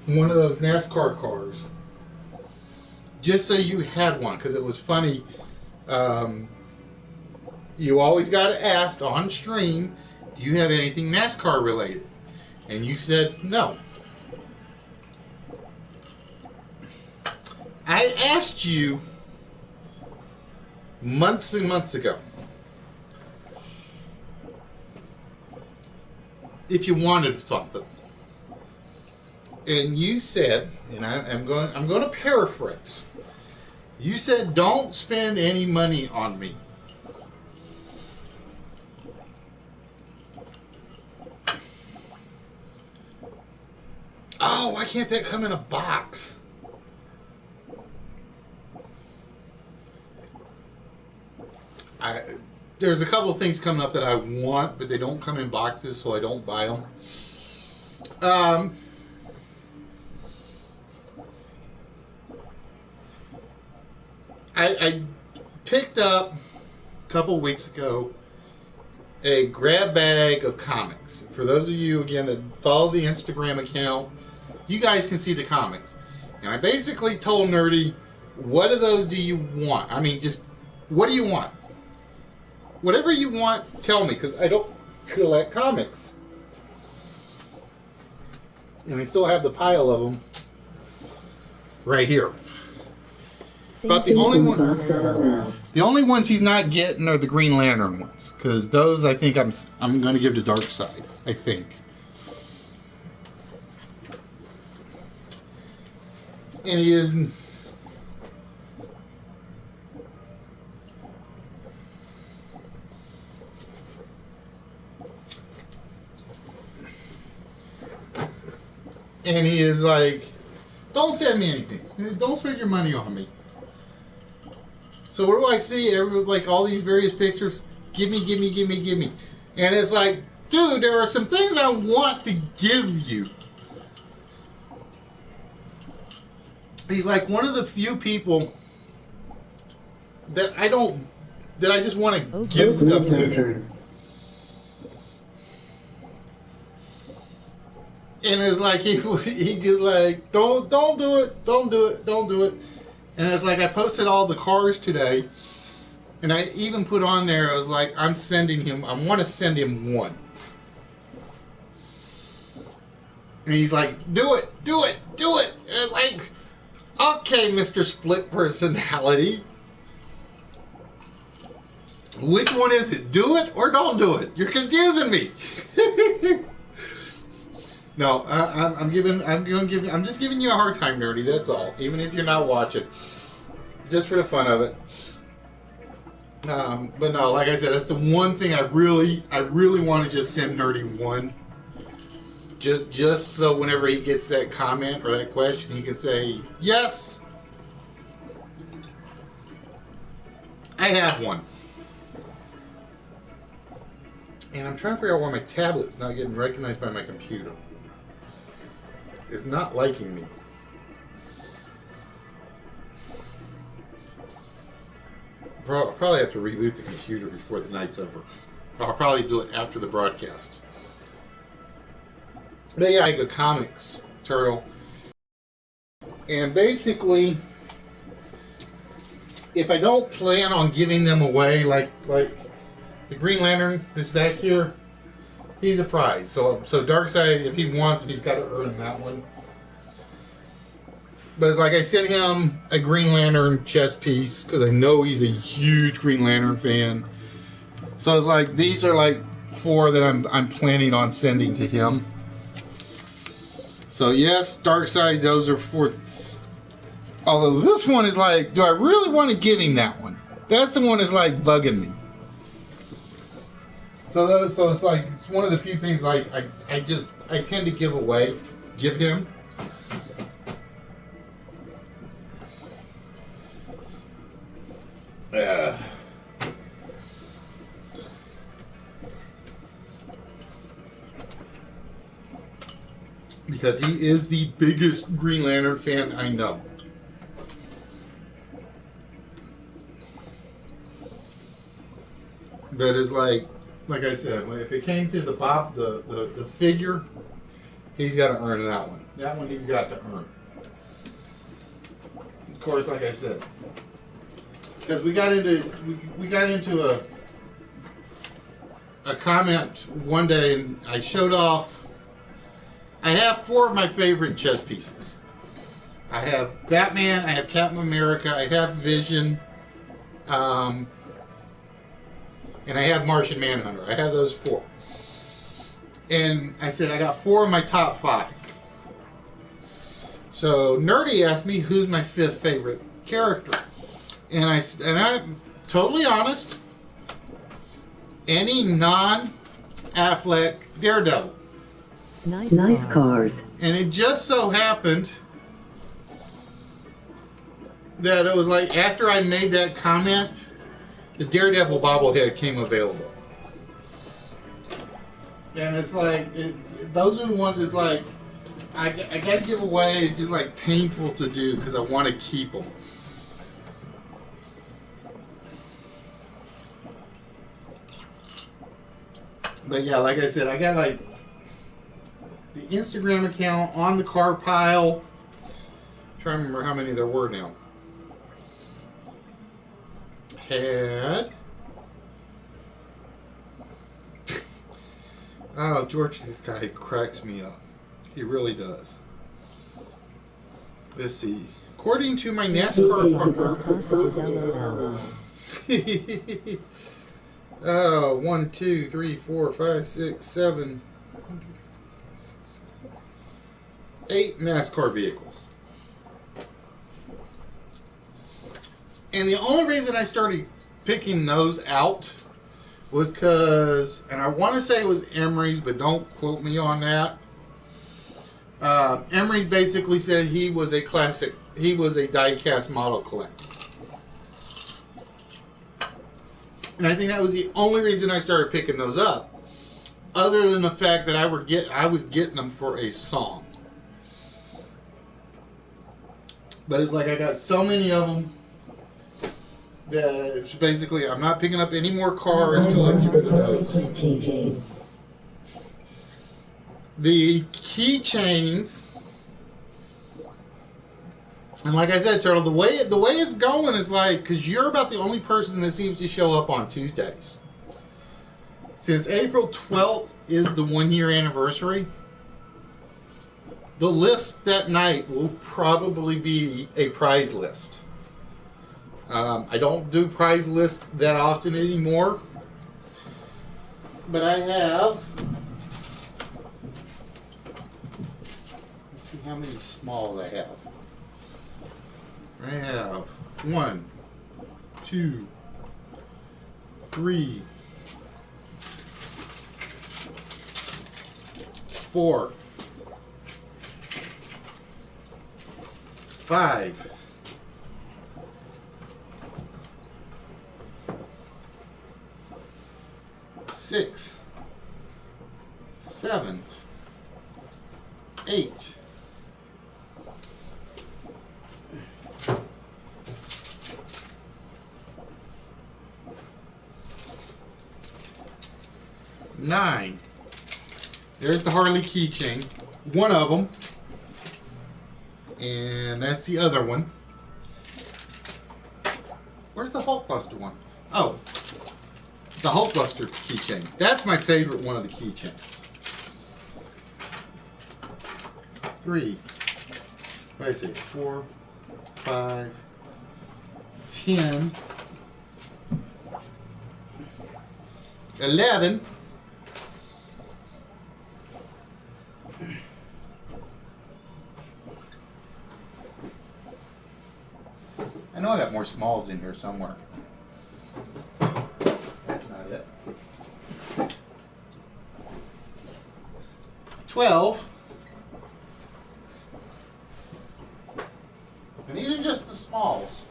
one of those NASCAR cars, just so you had one, because it was funny. You always got asked on stream, do you have anything NASCAR related? And you said no. I asked you months and months ago if you wanted something, and you said, and I'm going to paraphrase. You said, "Don't spend any money on me." Oh, why can't that come in a box? There's a couple of things coming up that I want, but they don't come in boxes, so I don't buy them. I picked up a couple weeks ago a grab bag of comics. For those of you, again, that follow the Instagram account, you guys can see the comics. And I basically told Nerdy, what of those do you want? I mean, just, what do you want? Whatever you want, tell me, because I don't collect comics. And I still have the pile of them right here. But the only ones he's not getting are the Green Lantern ones, because those I think I'm going to give to Darkseid. I think. And he is. And he is like, don't send me anything. Don't spend your money on me. So what do I see? Like all these various pictures. Give me, give me, give me, give me. And it's like, dude, there are some things I want to give you. He's like one of the few people that I just want to give stuff to. And it's like he just like don't do it, don't do it, don't do it. And it's like I posted all the cars today, and I even put on there, I was like, I want to send him one. And he's like, do it, do it, do it. And it's like, okay, Mr. Split Personality. Which one is it? Do it or don't do it? You're confusing me. No, I'm just giving you a hard time, Nerdy. That's all. Even if you're not watching, just for the fun of it. But no, like I said, that's the one thing I really want to just send Nerdy one. Just so whenever he gets that comment or that question, he can say, yes, I have one. And I'm trying to figure out why my tablet's not getting recognized by my computer. It's not liking me. I'll probably have to reboot the computer before the night's over. I'll probably do it after the broadcast. But yeah, I go comics, Turtle. And basically, if I don't plan on giving them away, like the Green Lantern is back here, he's a prize. So Darkseid, if he wants him, he's got to earn that one. But it's like I sent him a Green Lantern chess piece because I know he's a huge Green Lantern fan. So it's like these are like 4 that I'm planning on sending to him. So yes, Darkseid, those are 4. Although this one is like, do I really want to give him that one? That's the one that's like bugging me. So it's like it's one of the few things I tend to give him. Because he is the biggest Green Lantern fan I know. But it's like I said, if it came to the figure, he's got to earn that one. That one he's got to earn. Of course, like I said, because we got into a comment one day, and I showed off. I have 4 of my favorite chess pieces. I have Batman, I have Captain America, I have Vision, and I have Martian Manhunter. I have those 4. And I said I got 4 of my top 5. So Nerdy asked me who's my 5th favorite character. And I'm totally honest, any non-Affleck Daredevil. Nice cars. And it just so happened that it was like after I made that comment, the Daredevil bobblehead came available. And it's like, those are the ones that's like, I got to give away. It's just like painful to do because I want to keep them. But yeah, like I said, I got like the Instagram account on the car pile. I'm trying to remember how many there were now. Had oh, George, this guy cracks me up. He really does. Let's see. According to my NASCAR oh, 1, 2, 3, 4, 5, 6, 7, 8 NASCAR vehicles. And the only reason I started picking those out was because, and I want to say it was Emery's, but don't quote me on that. Emery basically said he was a classic, he was a die-cast model collector. And I think that was the only reason I started picking those up, other than the fact that I was getting them for a song. But it's like I got so many of them that it's basically I'm not picking up any more cars till I get rid of those. The keychains, and like I said, Turtle, the way it's going is like, because you're about the only person that seems to show up on Tuesdays. Since April 12th is the 1-year anniversary, the list that night will probably be a prize list. I don't do prize lists that often anymore, but I have, let's see how many small I have. I have 1, 2, 3, 4, 5, 6, 7, 8, 9. There's the Harley keychain, one of them, and that's the other one. Where's the Hulkbuster one? Oh, the Hulkbuster keychain. That's my favorite one of the keychains. 3. What did I say? 4, 5, 10, 11. I know I got more smalls in here somewhere. That's not it. 12. And these are just the smalls.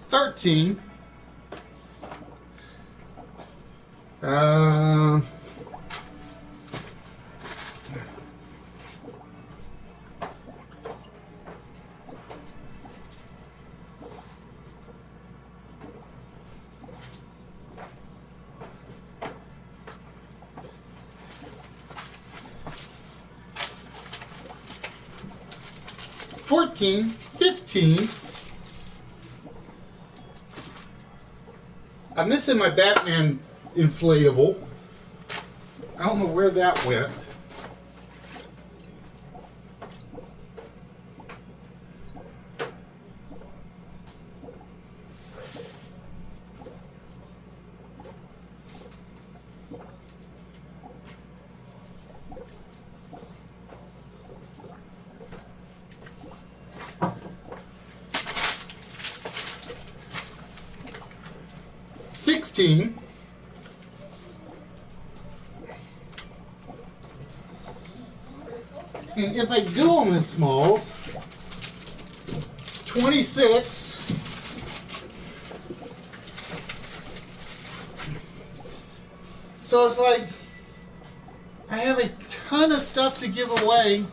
13. 14, 15. I'm missing my Batman inflatable. I don't know where that went. 16. And if I do them in smalls, 26. So it's like I have a ton of stuff to give away,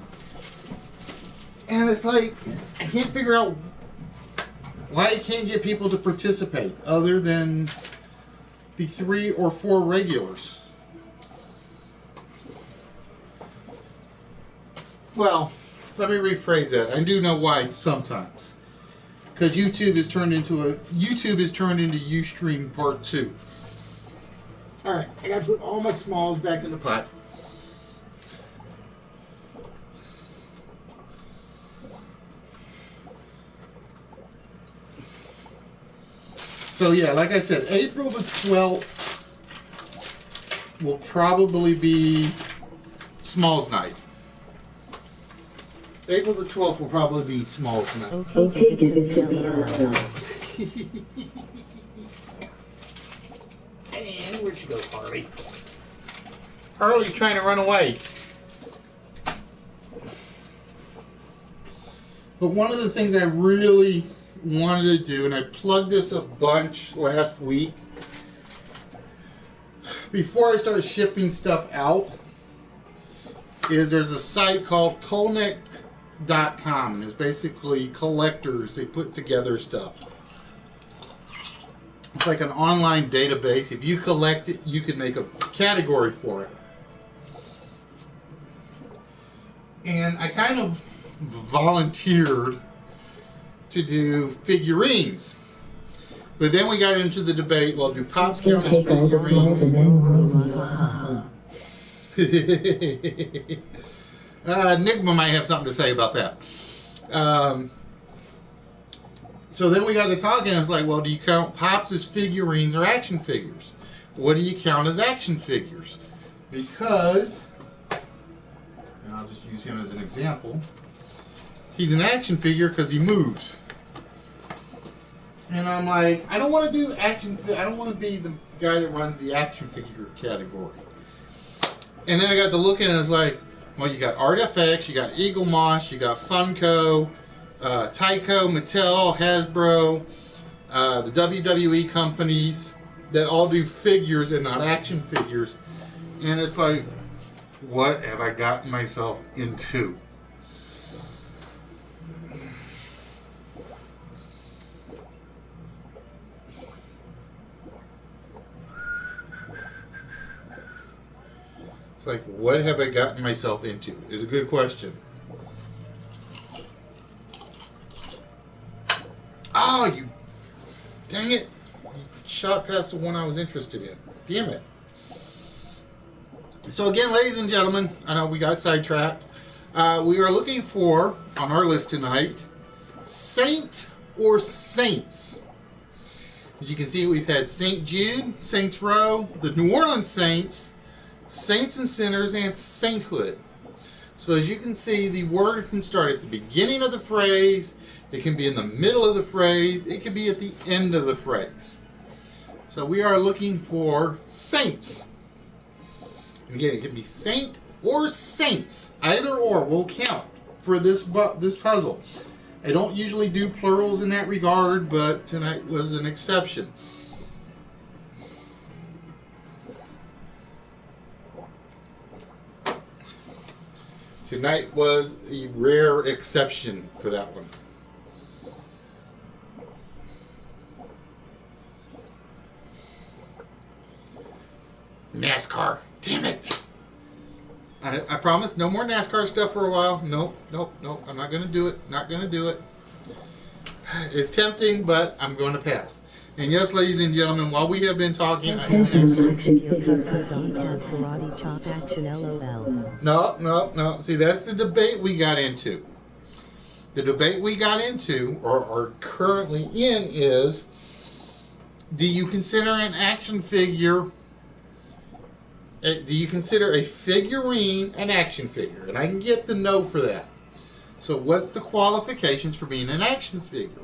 and it's like I can't figure out why I can't get people to participate other than the 3 or 4 regulars. Well, let me rephrase that. I do know why sometimes, because YouTube is turned into Ustream Part 2. All right, I got to put all my smalls back in the pot. So yeah, like I said, April the 12th will probably be Smalls Night. April the 12th will probably be Smalls Night. Okay, give it to me. And where'd you go, Harley? Harley's trying to run away. But one of the things I really wanted to do, and I plugged this a bunch last week, before I started shipping stuff out, is there's a site called Colnick.com. It's basically collectors. They put together stuff. It's like an online database. If you collect it, you can make a category for it. And I kind of volunteered to do figurines. But then we got into the debate, well, do Pops count as figurines? Enigma might have something to say about that. So then we got to talking, and it's like, well, do you count Pops as figurines or action figures? What do you count as action figures? Because, and I'll just use him as an example, he's an action figure because he moves. And I'm like, I don't want to do action, I don't want to be the guy that runs the action figure category. And then I got to looking, and it's like, well, you got ArtFX, you got Eagle Moss, you got Funko, Tyco, Mattel, Hasbro, the WWE companies that all do figures and not action figures. And it's like, what have I gotten myself into? It's like, what have I gotten myself into? Is a good question. Oh, you, dang it. You shot past the one I was interested in. Damn it. So again, ladies and gentlemen, I know we got sidetracked. We are looking for, on our list tonight, Saint or Saints. As you can see, we've had St. Jude, Saints Row, the New Orleans Saints, Saints and Sinners, and Sainthood. So as you can see, the word can start at the beginning of the phrase, it can be in the middle of the phrase, it can be at the end of the phrase. So we are looking for saints. And again, it can be saint or saints. Either or will count for this puzzle. I don't usually do plurals in that regard, but tonight was an exception. Tonight was a rare exception for that one. NASCAR. Damn it. I promise no more NASCAR stuff for a while. Nope. I'm not going to do it. Not going to do it. It's tempting, but I'm going to pass. And yes, ladies and gentlemen, while we have been talking, I have karate chop action LOL. No. See, that's the debate we got into. The debate we got into, or are currently in, is, do you consider an action figure, do you consider a figurine an action figure? And I can get the no for that. So what's the qualifications for being an action figure?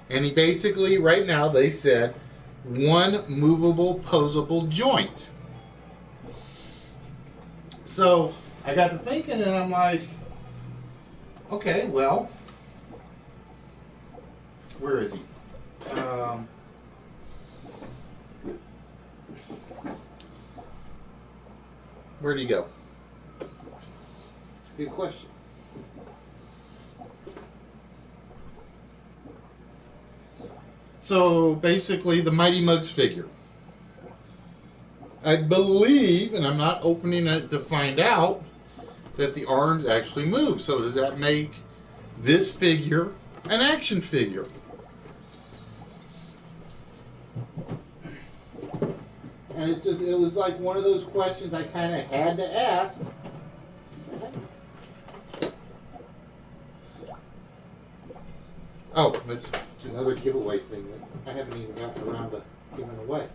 And he basically, right now, they said one movable posable joint. So I got to thinking, and I'm like, okay, well, where is he? Where'd he go? Good question. So basically, the Mighty Mugs figure. I believe, and I'm not opening it to find out, that the arms actually move. So does that make this figure an action figure? And it was like one of those questions I kind of had to ask. Oh, it's another giveaway thing that I haven't even gotten around to giving away.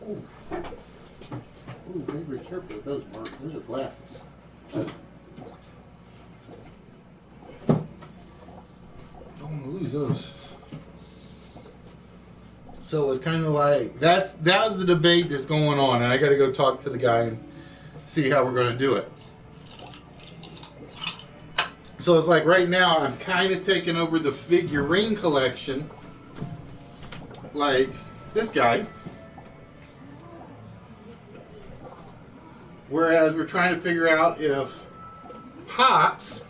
Ooh, be very careful with those, Mark. Those are glasses. Don't want to lose those. So it's kind of like that was the debate that's going on, and I got to go talk to the guy and see how we're going to do it. So it's like right now I'm kind of taking over the figurine collection, like this guy. Whereas we're trying to figure out if pops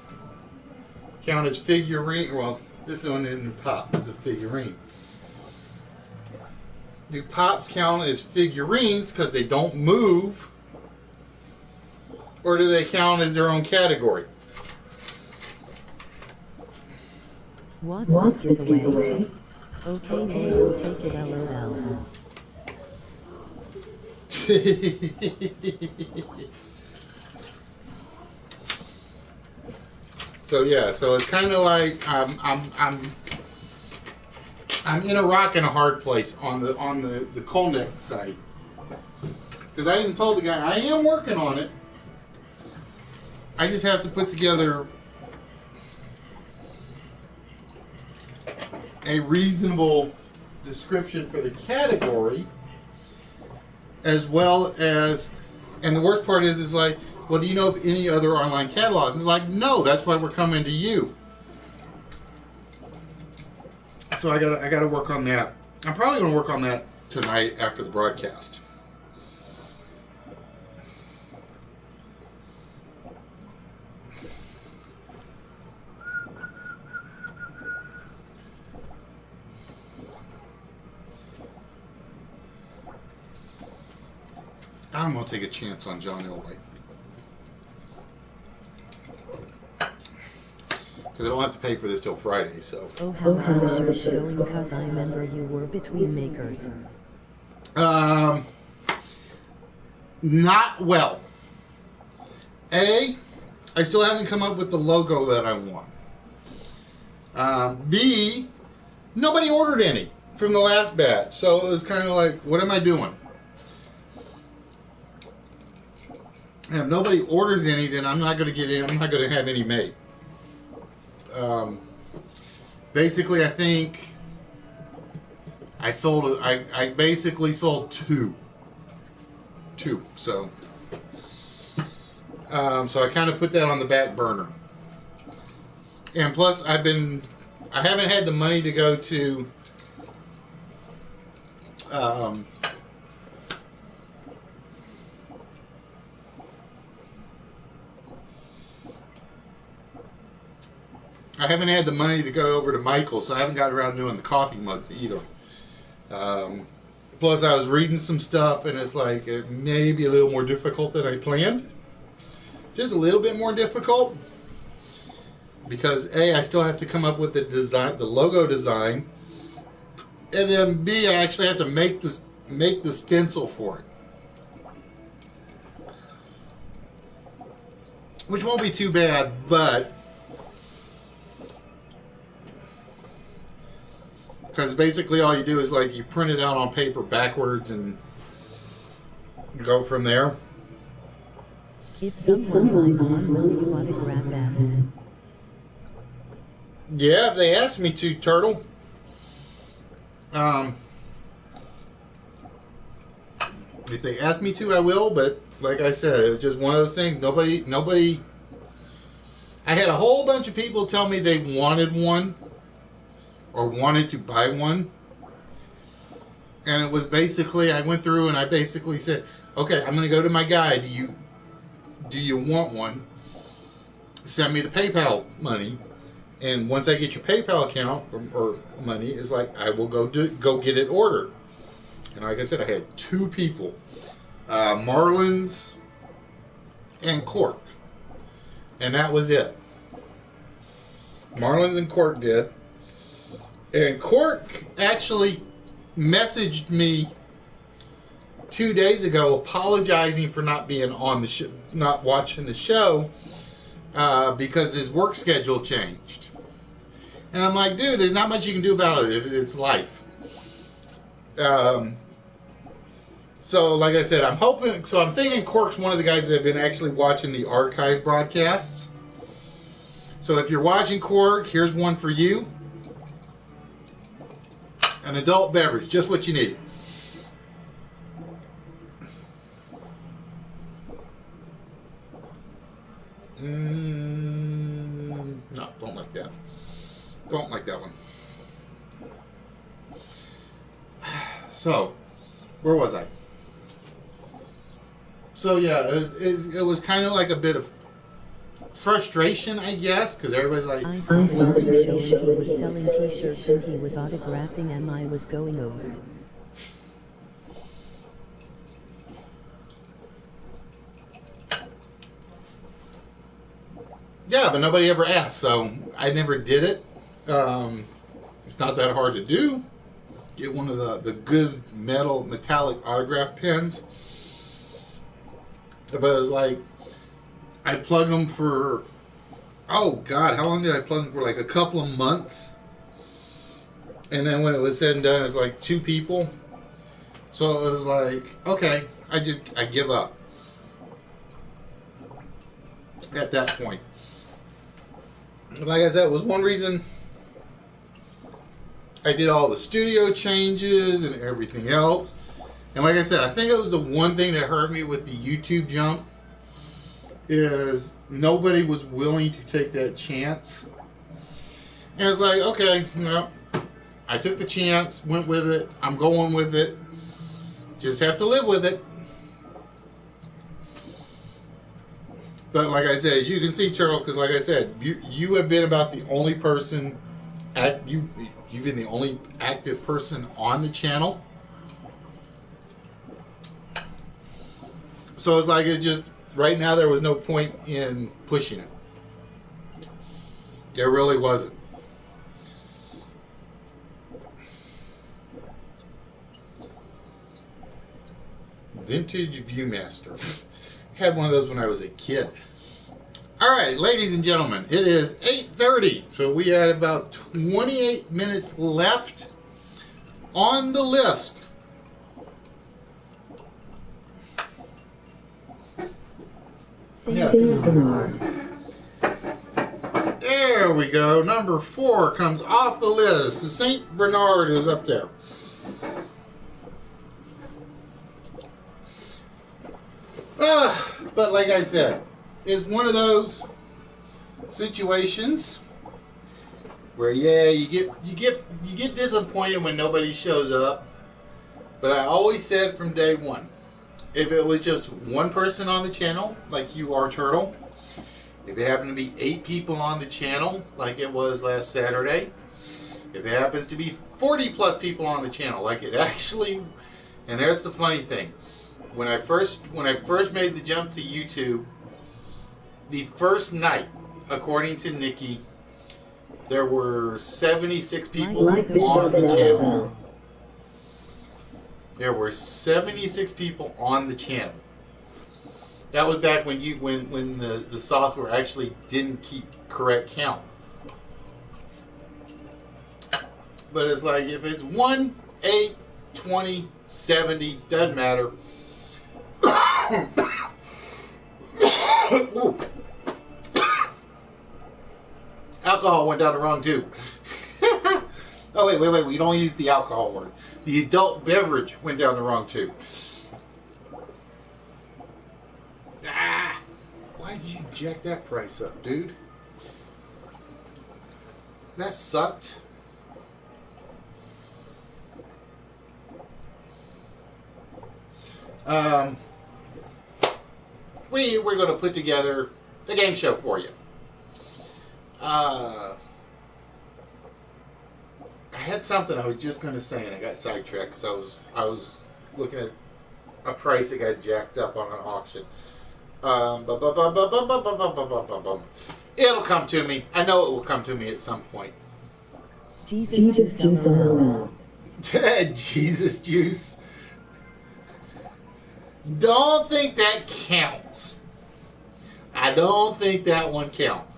count as figurine. Well, this one isn't pop, it's a figurine. Do pops count as figurines because they don't move? Or do they count as their own category? What's the giveaway? Okay, we'll take it, LOL. So yeah, so it's kind of like I'm in a rock and a hard place on the Kolnick side, because I even told the guy I am working on it. I just have to put together a reasonable description for the category, as well as, and the worst part is like, well, do you know of any other online catalogs? It's like, no, that's why we're coming to you. So I gotta work on that. I'm probably gonna work on that tonight after the broadcast. I'm going to take a chance on John Elway. Because I don't have to pay for this till Friday, so. Oh, how the show's going, because I remember you were between makers. Not well. A, I still haven't come up with the logo that I want. B, nobody ordered any from the last batch, so it was kind of like, what am I doing? And if nobody orders any, then I'm not going to get any. I'm not going to have any made. Basically, I think I sold. I basically sold two. So, so I kind of put that on the back burner. And plus, I haven't had the money to go to. I haven't had the money to go over to Michael's, so I haven't got around doing the coffee mugs either. Plus, I was reading some stuff, and it's like it may be a little more difficult than I planned. Just a little bit more difficult. Because A, I still have to come up with the design, the logo design. And then B, I actually have to make the stencil for it. Which won't be too bad, but because basically all you do is like you print it out on paper backwards and go from there. If someone buys one, will you autograph that? Yeah, if they ask me to, Turtle. If they ask me to, I will. But like I said, it was just one of those things. Nobody. I had a whole bunch of people tell me they wanted one or wanted to buy one, and it was basically I went through and I basically said, okay, I'm going to go to my guy. Do you want one? Send me the PayPal money, and once I get your PayPal account or money, it's like I will go get it ordered. And like I said, I had two people, Marlins and Cork, and that was it. Marlins and Cork did, and Cork actually messaged me 2 days ago apologizing for not being on the show, not watching the show, because his work schedule changed. And I'm like, dude, there's not much you can do about it. It's life. So, like I said, I'm thinking Cork's one of the guys that have been actually watching the archive broadcasts. So if you're watching Cork, here's one for you. An adult beverage, just what you need. No, don't like that. Don't like that one. So, where was I? So yeah, it was kind of like a bit of frustration, I guess, because everybody's like, I saw somebody showing he was selling t-shirts and he was autographing and I was going over. yeah, but nobody ever asked, so I never did it. It's not that hard to do. Get one of the good metallic autograph pens. But it was like, I plugged them for, oh God, how long did I plug them for? Like a couple of months. And then when it was said and done, it's like 2 people. So it was like, okay, I give up at that point. Like I said, it was one reason I did all the studio changes and everything else. And like I said, I think it was the one thing that hurt me with the YouTube jump is nobody was willing to take that chance. And it's like, okay, I took the chance, went with it, I'm going with it. Just have to live with it. But like I said, as you can see, Turtle, because like I said, you have been about the only person you've been the only active person on the channel. So it's like right now there was no point in pushing it. There really wasn't. Vintage Viewmaster. Had one of those when I was a kid. Alright, ladies and gentlemen, it is 8:30, so we had about 28 minutes left on the list. Yeah. There we go. Number 4 comes off the list. The St. Bernard is up there. But like I said, it's one of those situations where you get disappointed when nobody shows up. But I always said from day one, if it was just one person on the channel, like you are, Turtle, if it happened to be 8 people on the channel, like it was last Saturday, if it happens to be 40 plus people on the channel, like it actually, and that's the funny thing. When I first made the jump to YouTube, the first night, according to Nikki, there were 76 people on the channel. There were 76 people on the channel. That was back when the software actually didn't keep correct count. But it's like if it's 1, 8, 20, 70, doesn't matter. Alcohol went down the wrong tube. Oh, wait. We don't use the alcohol word. The adult beverage went down the wrong tube. Ah, why did you jack that price up, dude? That sucked. We're going to put together a game show for you. I had something I was just going to say, and I got sidetracked because I was looking at a price that got jacked up on an auction. It'll come to me. I know it will come to me at some point. Jesus juice LOL. Jesus juice. Don't think that counts. I don't think that one counts.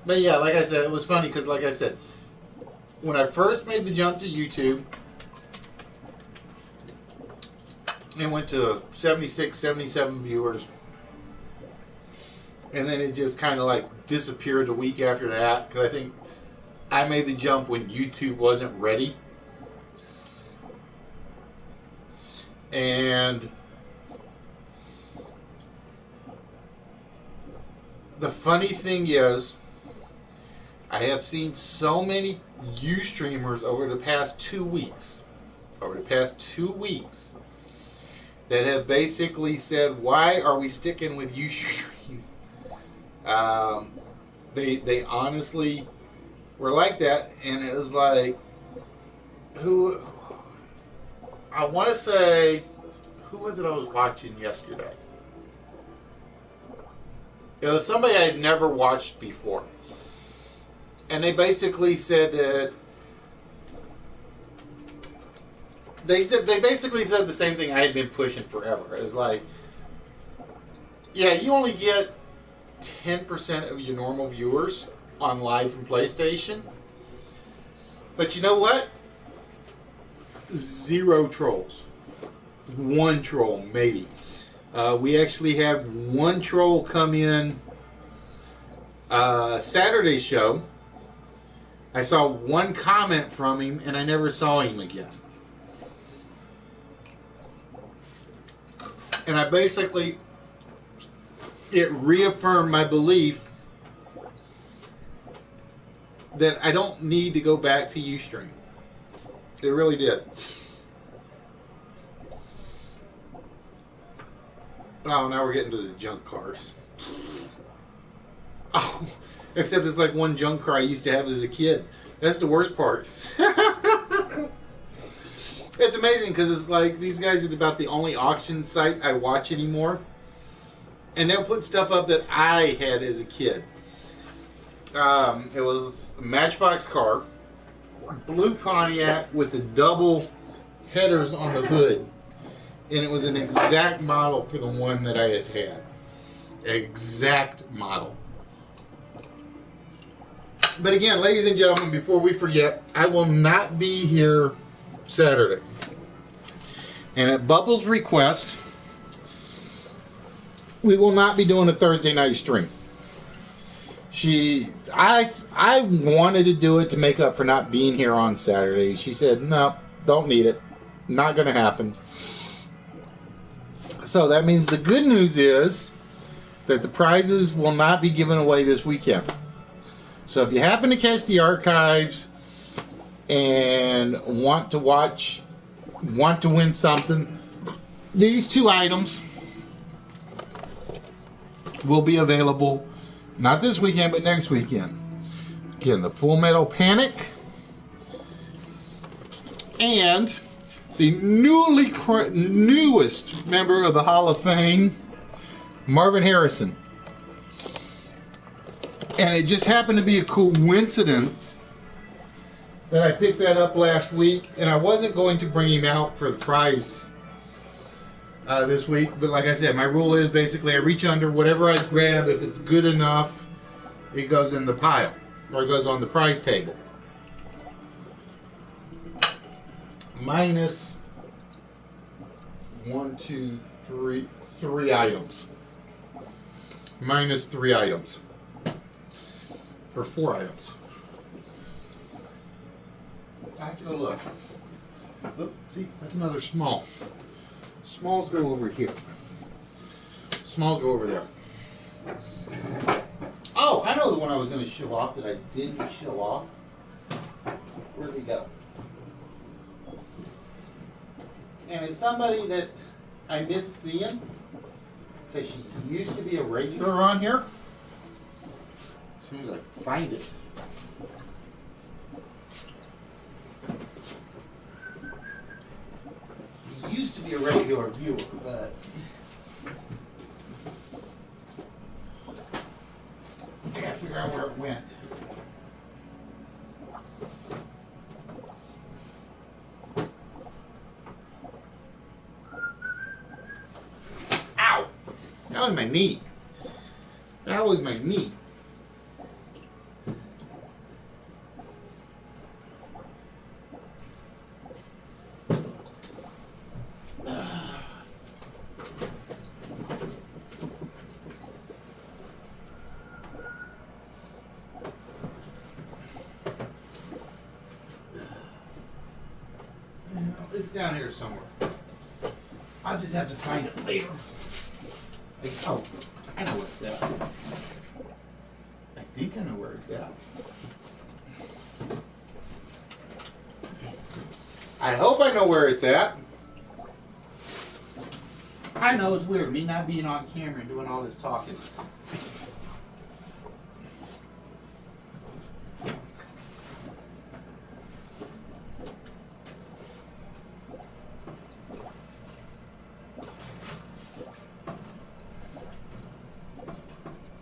But yeah, like I said, it was funny because, like I said, when I first made the jump to YouTube, it went to 76, 77 viewers. And then it just kind of like disappeared a week after that because I think I made the jump when YouTube wasn't ready. And the funny thing is, I have seen so many Ustreamers over the past 2 weeks, that have basically said, why are we sticking with Ustream? They honestly were like that, and it was like, who I want to say, who was it I was watching yesterday? It was somebody I had never watched before. And they basically said that they basically said the same thing I had been pushing forever. It was like, yeah, you only get 10% of your normal viewers on live from PlayStation. But you know what? 0 trolls. 1 troll, maybe. We actually had 1 troll come in Saturday's show. I saw 1 comment from him, and I never saw him again. And I basically, it reaffirmed my belief that I don't need to go back to Ustream. It really did. Oh, now we're getting to the junk cars. Oh, except it's like 1 junk car I used to have as a kid. That's the worst part. It's amazing because it's like these guys are about the only auction site I watch anymore. And they'll put stuff up that I had as a kid. It was a Matchbox car, blue Pontiac with the double headers on the hood. And it was an exact model for the one that I had. Exact model. But again, ladies and gentlemen, before we forget, I will not be here Saturday. And at Bubbles' request, we will not be doing a Thursday night stream. I wanted to do it to make up for not being here on Saturday. She said, no, don't need it. Not going to happen. So that means the good news is that the prizes will not be given away this weekend. So if you happen to catch the archives and want to win something, these 2 items will be available not this weekend, but next weekend. Again, the Full Metal Panic and the newest member of the Hall of Fame, Marvin Harrison. And it just happened to be a coincidence that I picked that up last week, and I wasn't going to bring him out for the prize this week, but like I said, my rule is basically I reach under whatever I grab. If it's good enough, it goes in the pile, or it goes on the prize table. Minus 1, 2, 3 items. Minus 3 items. or 4 items. I have to go look. Look, see, that's another small. Smalls go over here. Smalls go over there. Oh, I know the one I was going to show off that I didn't show off. Where did he go? And it's somebody that I miss seeing because she used to be a regular on here. As soon as I find it. She used to be a regular viewer, but I gotta figure out where it went. Ow! That was my knee. That was my knee. It's down here somewhere. I'll just have to find it later. Like, oh, I know where it's at. I think I know where it's at. I hope I know where it's at. I know it's weird, me not being on camera and doing all this talking.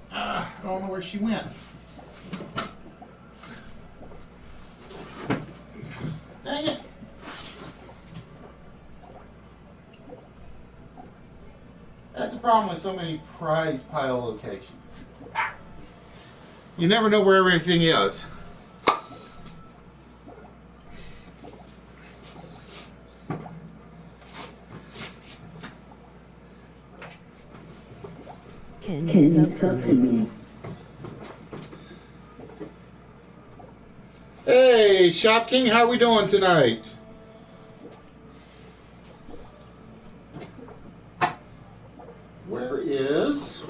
I don't know where she went. Dang it. That's the problem with so many prize pile locations. You never know where everything is. Can you sub to me? Hey, Shop King, how we doing tonight? Where is...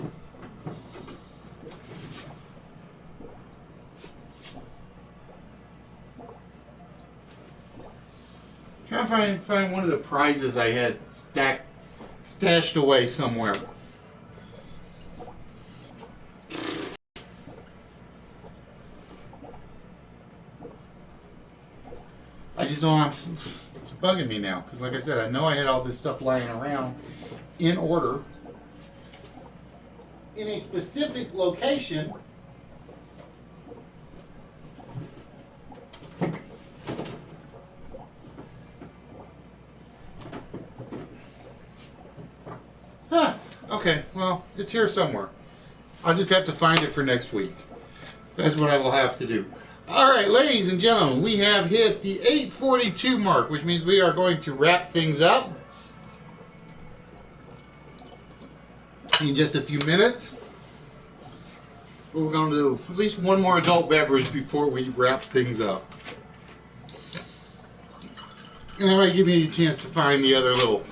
Trying to find one of the prizes I had stashed away somewhere. I just don't have to, it's bugging me now because like I said, I know I had all this stuff lying around in order in a specific location. Huh, okay, well, it's here somewhere. I'll just have to find it for next week. That's what I will have to do. All right, ladies and gentlemen, we have hit the 8:42 mark, which means we are going to wrap things up in just a few minutes. We're going to do at least one more adult beverage before we wrap things up. And that might give me a chance to find the other little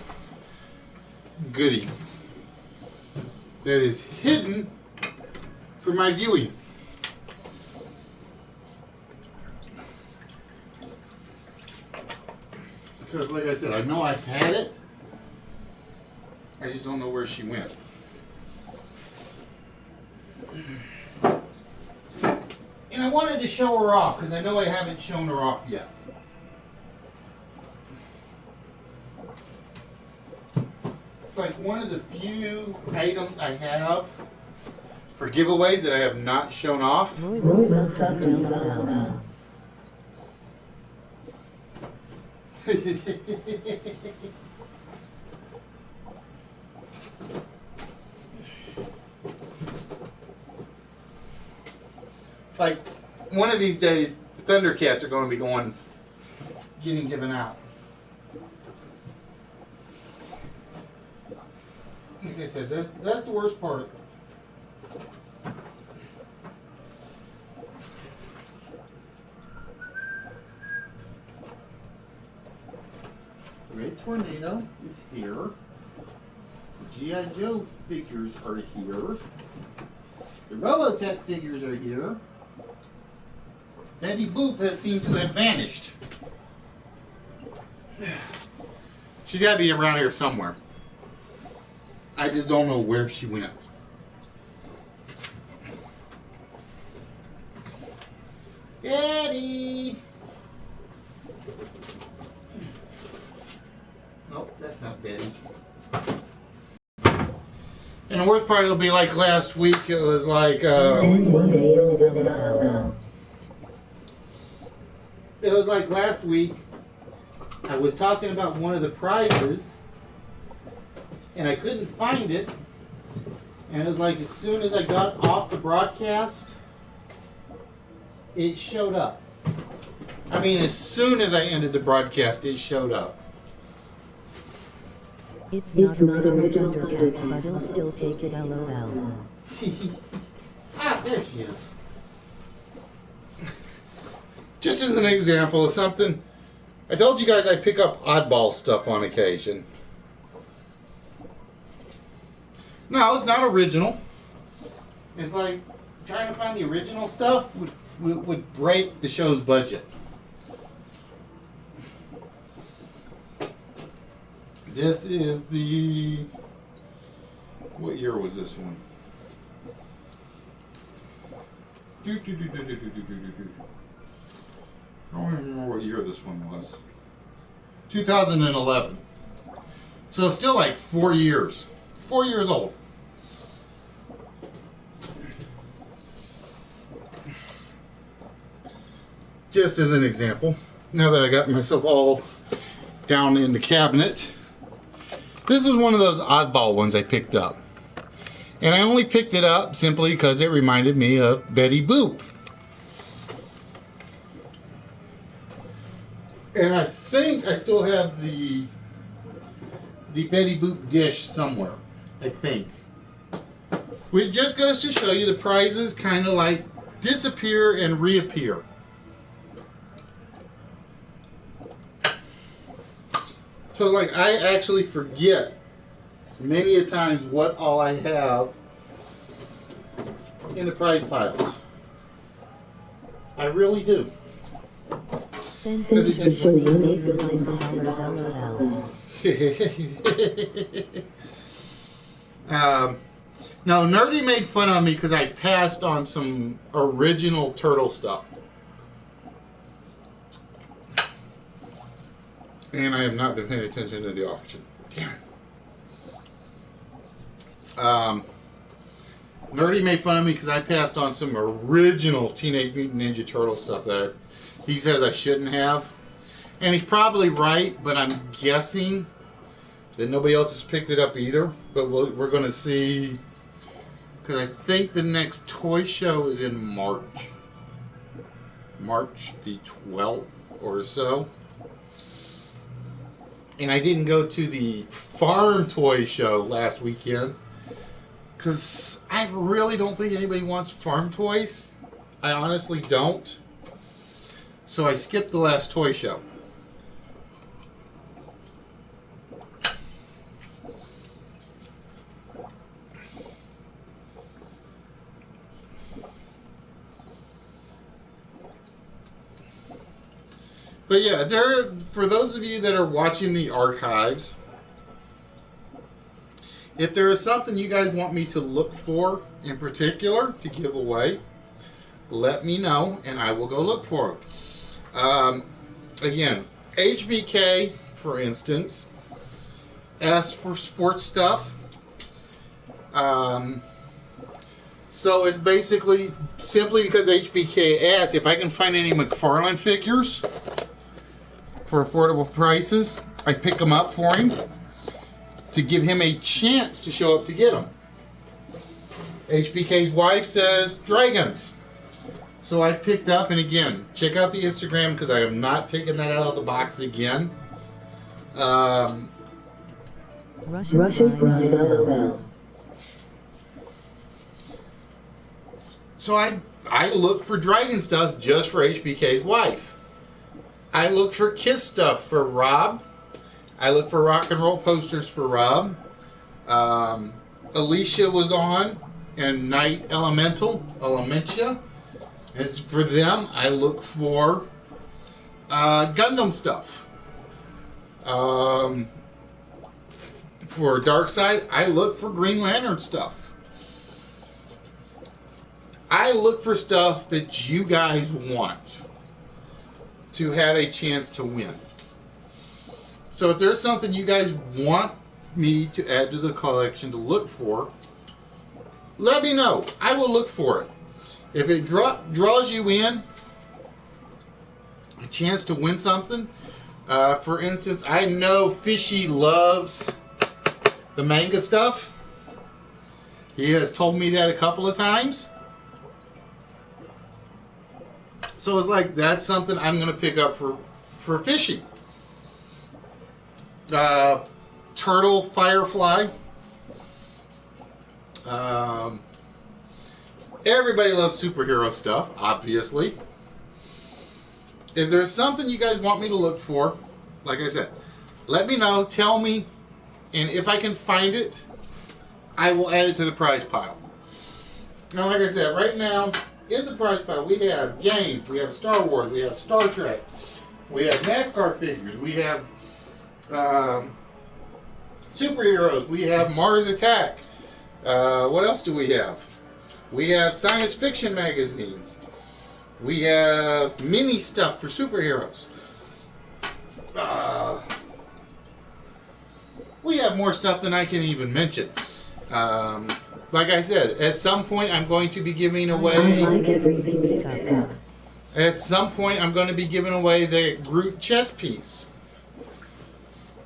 goodie that is hidden for my viewing. Because like I said, I know I've had it. I just don't know where she went. And I wanted to show her off because I know I haven't shown her off yet. It's like one of the few items I have for giveaways that I have not shown off. It's like one of these days the Thundercats are going to be getting given out. Like I said, that's the worst part. Red Tornado is here. The G.I. Joe figures are here. The Robotech figures are here. Betty Boop has seemed to have vanished. She's got to be around here somewhere. I just don't know where she went. Betty! Nope, that's not Betty. And the worst part, it'll be like last week. It was like, last week. I was talking about one of the prizes, and I couldn't find it. And it was like as soon as I got off the broadcast, it showed up. I mean, as soon as I ended the broadcast, it showed up. It's not original Thundercats, but he'll still take it, LOL. Ah, there she is. Just as an example of something, I told you guys I pick up oddball stuff on occasion. No, it's not original. It's like trying to find the original stuff would break the show's budget. This is the... What year was this one? I don't remember what year this one was. 2011. So it's still like 4 years. 4 years old. Just as an example, now that I got myself all down in the cabinet, this is one of those oddball ones I picked up. And I only picked it up simply because it reminded me of Betty Boop. And I think I still have the Betty Boop dish somewhere, I think. Which just goes to show you the prizes kind of like disappear and reappear. So like I actually forget many a times what all I have in the prize piles. I really do. Sensation $1 LOL. Now, Nerdy made fun of me because I passed on some original turtle stuff. And I have not been paying attention to the auction. Damn it. Nerdy made fun of me because I passed on some original Teenage Mutant Ninja Turtle stuff that he says I shouldn't have. And he's probably right, but I'm guessing that nobody else has picked it up either. But we're going to see, because I think the next toy show is in March. March the 12th or so. And I didn't go to the farm toy show last weekend because I really don't think anybody wants farm toys. I honestly don't. So I skipped the last toy show. But yeah, for those of you that are watching the archives, if there is something you guys want me to look for in particular to give away, let me know and I will go look for it. Again, HBK, for instance, asked for sports stuff. So it's basically simply because HBK asked if I can find any McFarlane figures for affordable prices, I pick them up for him to give him a chance to show up to get them. HBK's wife says dragons. So I picked up, and again, check out the Instagram because I am not taking that out of the box again. Russian fried LOL. So I look for dragon stuff just for HBK's wife. I look for Kiss stuff for Rob. I look for rock and roll posters for Rob. Alicia was on, and Night Elementia. And for them, I look for Gundam stuff. For Darkseid, I look for Green Lantern stuff. I look for stuff that you guys want to have a chance to win. So if there's something you guys want me to add to the collection to look for, let me know. I will look for it. If it draws you in, a chance to win something. For instance, I know Fishy loves the manga stuff. He has told me that a couple of times. So it's like, that's something I'm going to pick up for Fishy. Turtle, Firefly. Everybody loves superhero stuff, obviously. If there's something you guys want me to look for, like I said, let me know, tell me, and if I can find it, I will add it to the prize pile. Now, like I said, right now, in the prize pile, we have games, we have Star Wars, we have Star Trek, we have NASCAR figures, we have superheroes, we have Mars Attack. What else do we have? We have science fiction magazines. We have mini stuff for superheroes. We have more stuff than I can even mention. Like I said, at some point I'm going to be giving away. At some point I'm going to be giving away the Groot chess piece,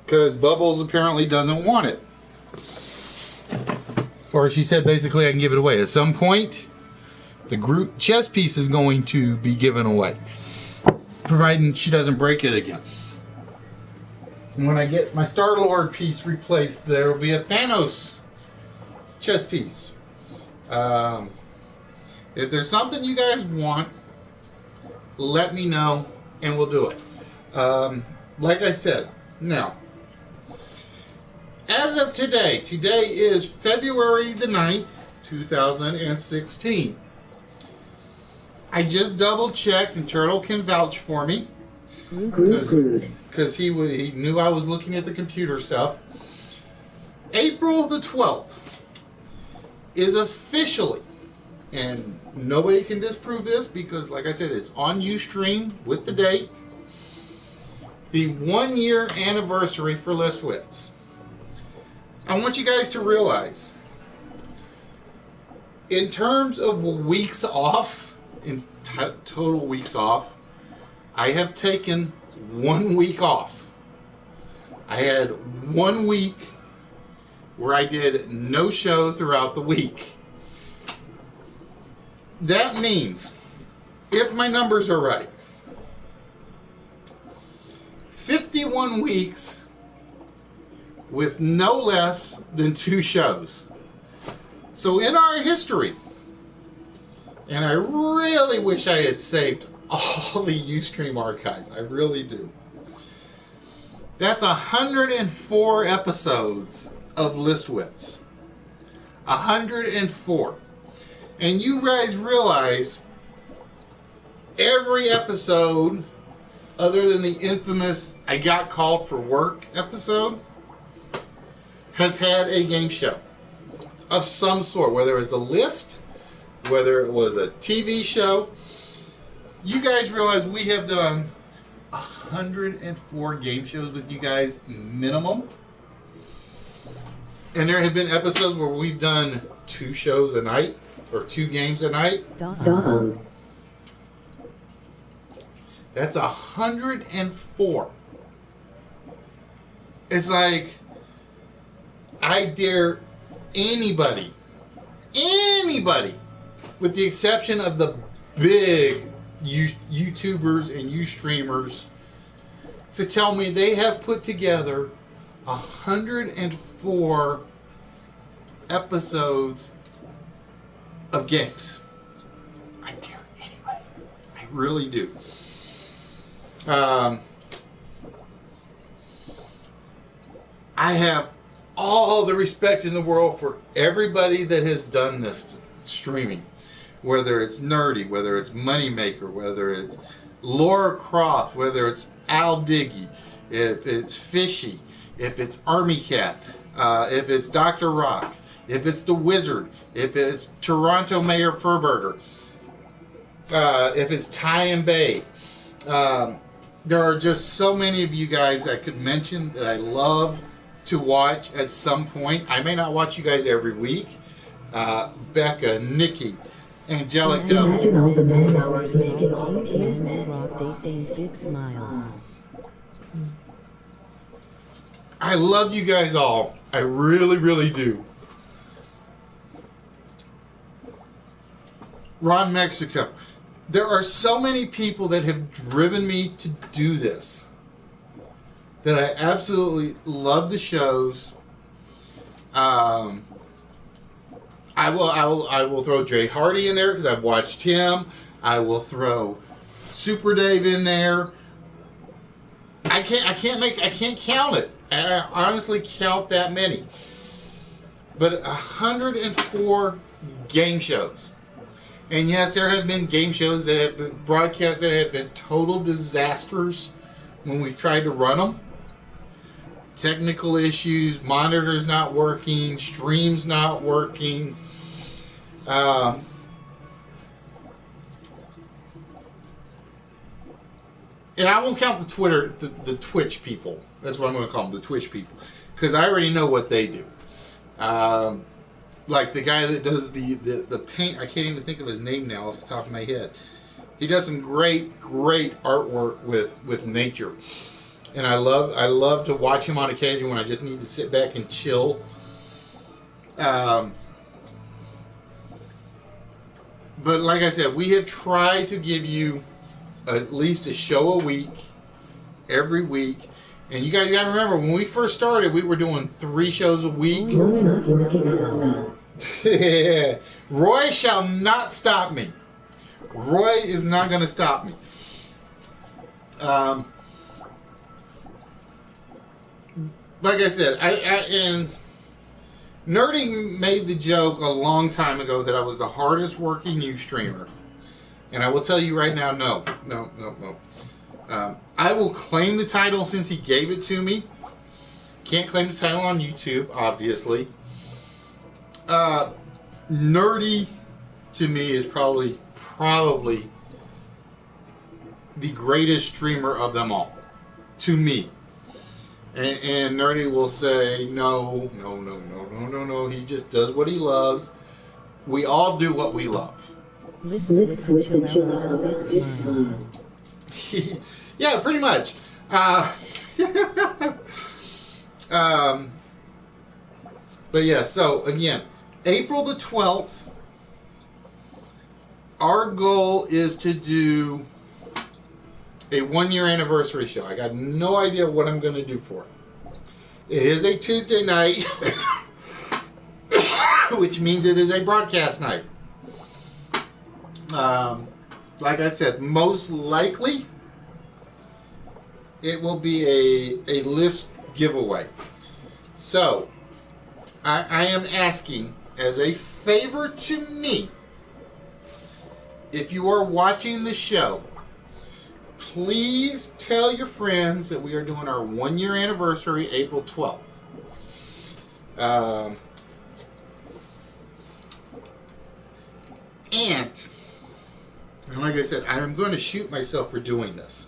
because Bubbles apparently doesn't want it. Or she said basically I can give it away. At some point, the Groot chess piece is going to be given away, providing she doesn't break it again. And when I get my Star-Lord piece replaced, there will be a Thanos chess piece. If there's something you guys want, let me know and we'll do it. Like I said, now, as of today is February the 9th, 2016. I just double checked, and Turtle can vouch for me, because he knew I was looking at the computer stuff. April the 12th is officially, and nobody can disprove this because, like I said, it's on Ustream with the date, the 1-year anniversary for Listwits. I want you guys to realize, in terms of weeks off, in total weeks off, I have taken 1 week off. I had 1 week where I did no show throughout the week. That means, if my numbers are right, 51 weeks with no less than 2 shows. So in our history, and I really wish I had saved all the Ustream archives, I really do. That's 104 episodes of Listwits. 104. And you guys realize every episode, other than the infamous I Got Called for Work episode, has had a game show of some sort, whether it was the list, whether it was a TV show. You guys realize we have done 104 game shows with you guys minimum. And there have been episodes where we've done 2 shows a night or 2 games a night. That's 104. It's like, I dare anybody, with the exception of the big YouTubers and Ustreamers, to tell me they have put together 104 episodes of games. I dare anybody. I really do. I have all the respect in the world for everybody that has done this streaming. Whether it's Nerdy, whether it's Moneymaker, whether it's Laura Croft, whether it's Al Diggy, if it's Fishy, if it's Army Cat, if it's Dr. Rock, if it's The Wizard, if it's Toronto Mayor Furburger, if it's Ty and Bay. There are just so many of you guys I could mention that I love to watch at some point. I may not watch you guys every week. Becca, Nikki, Angelic Devil. Imagine all the men hours making all these men rock, they saying big smile. I love you guys all. I really, really do. Ron Mexico. There are so many people that have driven me to do this. That I absolutely love the shows. I will throw Jay Hardy in there because I've watched him. I will throw Super Dave in there. I can't count it. I honestly count that many. But 104 game shows. And yes, there have been game shows that have been broadcasts that have been total disasters when we tried to run them. Technical issues, monitors not working, streams not working. And I won't count the Twitch people. That's what I'm going to call them, the Twitch people, because I already know what they do. Like the guy that does the paint. I can't even think of his name now off the top of my head. He does some great artwork with nature, and I love to watch him on occasion when I just need to sit back and chill. But like I said, we have tried to give you at least a show a week, every week. And you guys got to remember, when we first started, we were doing 3 shows a week. Roy shall not stop me. Roy is not going to stop me. Like I said, and Nerdy made the joke a long time ago that I was the hardest working new streamer. And I will tell you right now, no. I will claim the title since he gave it to me. Can't claim the title on YouTube, obviously. Nerdy, to me, is probably the greatest streamer of them all. To me. And Nerdy will say, no. He just does what he loves. We all do what we love. Listen, chill out, big smile. Yeah, pretty much. But yeah, so again, April the 12th, our goal is to do a 1-year anniversary show. I got no idea what I'm going to do for it. It is a Tuesday night, which means it is a broadcast night. Like I said, most likely it will be a list giveaway. So, I am asking, as a favor to me, if you are watching the show, please tell your friends that we are doing our 1-year anniversary April 12th. And like I said, I am going to shoot myself for doing this.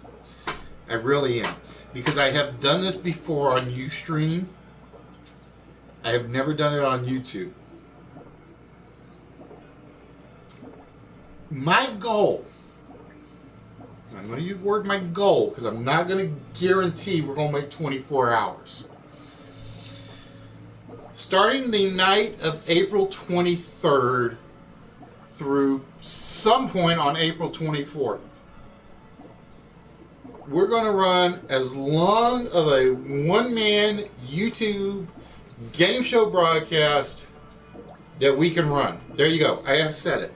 I really am. Because I have done this before on Ustream. I have never done it on YouTube. My goal, I'm going to use the word my goal because I'm not going to guarantee we're going to make 24 hours. Starting the night of April 23rd through some point on April 24th, we're going to run as long of a one-man YouTube game show broadcast that we can run. There you go. I have said it.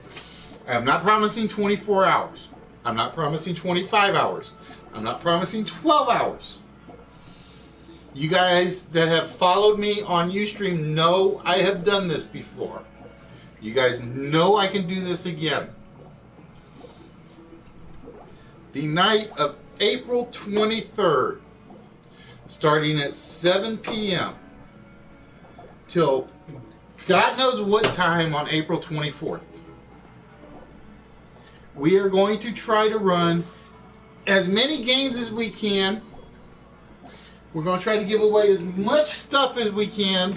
I'm not promising 24 hours. I'm not promising 25 hours. I'm not promising 12 hours. You guys that have followed me on Ustream know I have done this before. You guys know I can do this again. The night of April 23rd, starting at 7 p.m. till God knows what time on April 24th. We are going to try to run as many games as we can. We're going to try to give away as much stuff as we can,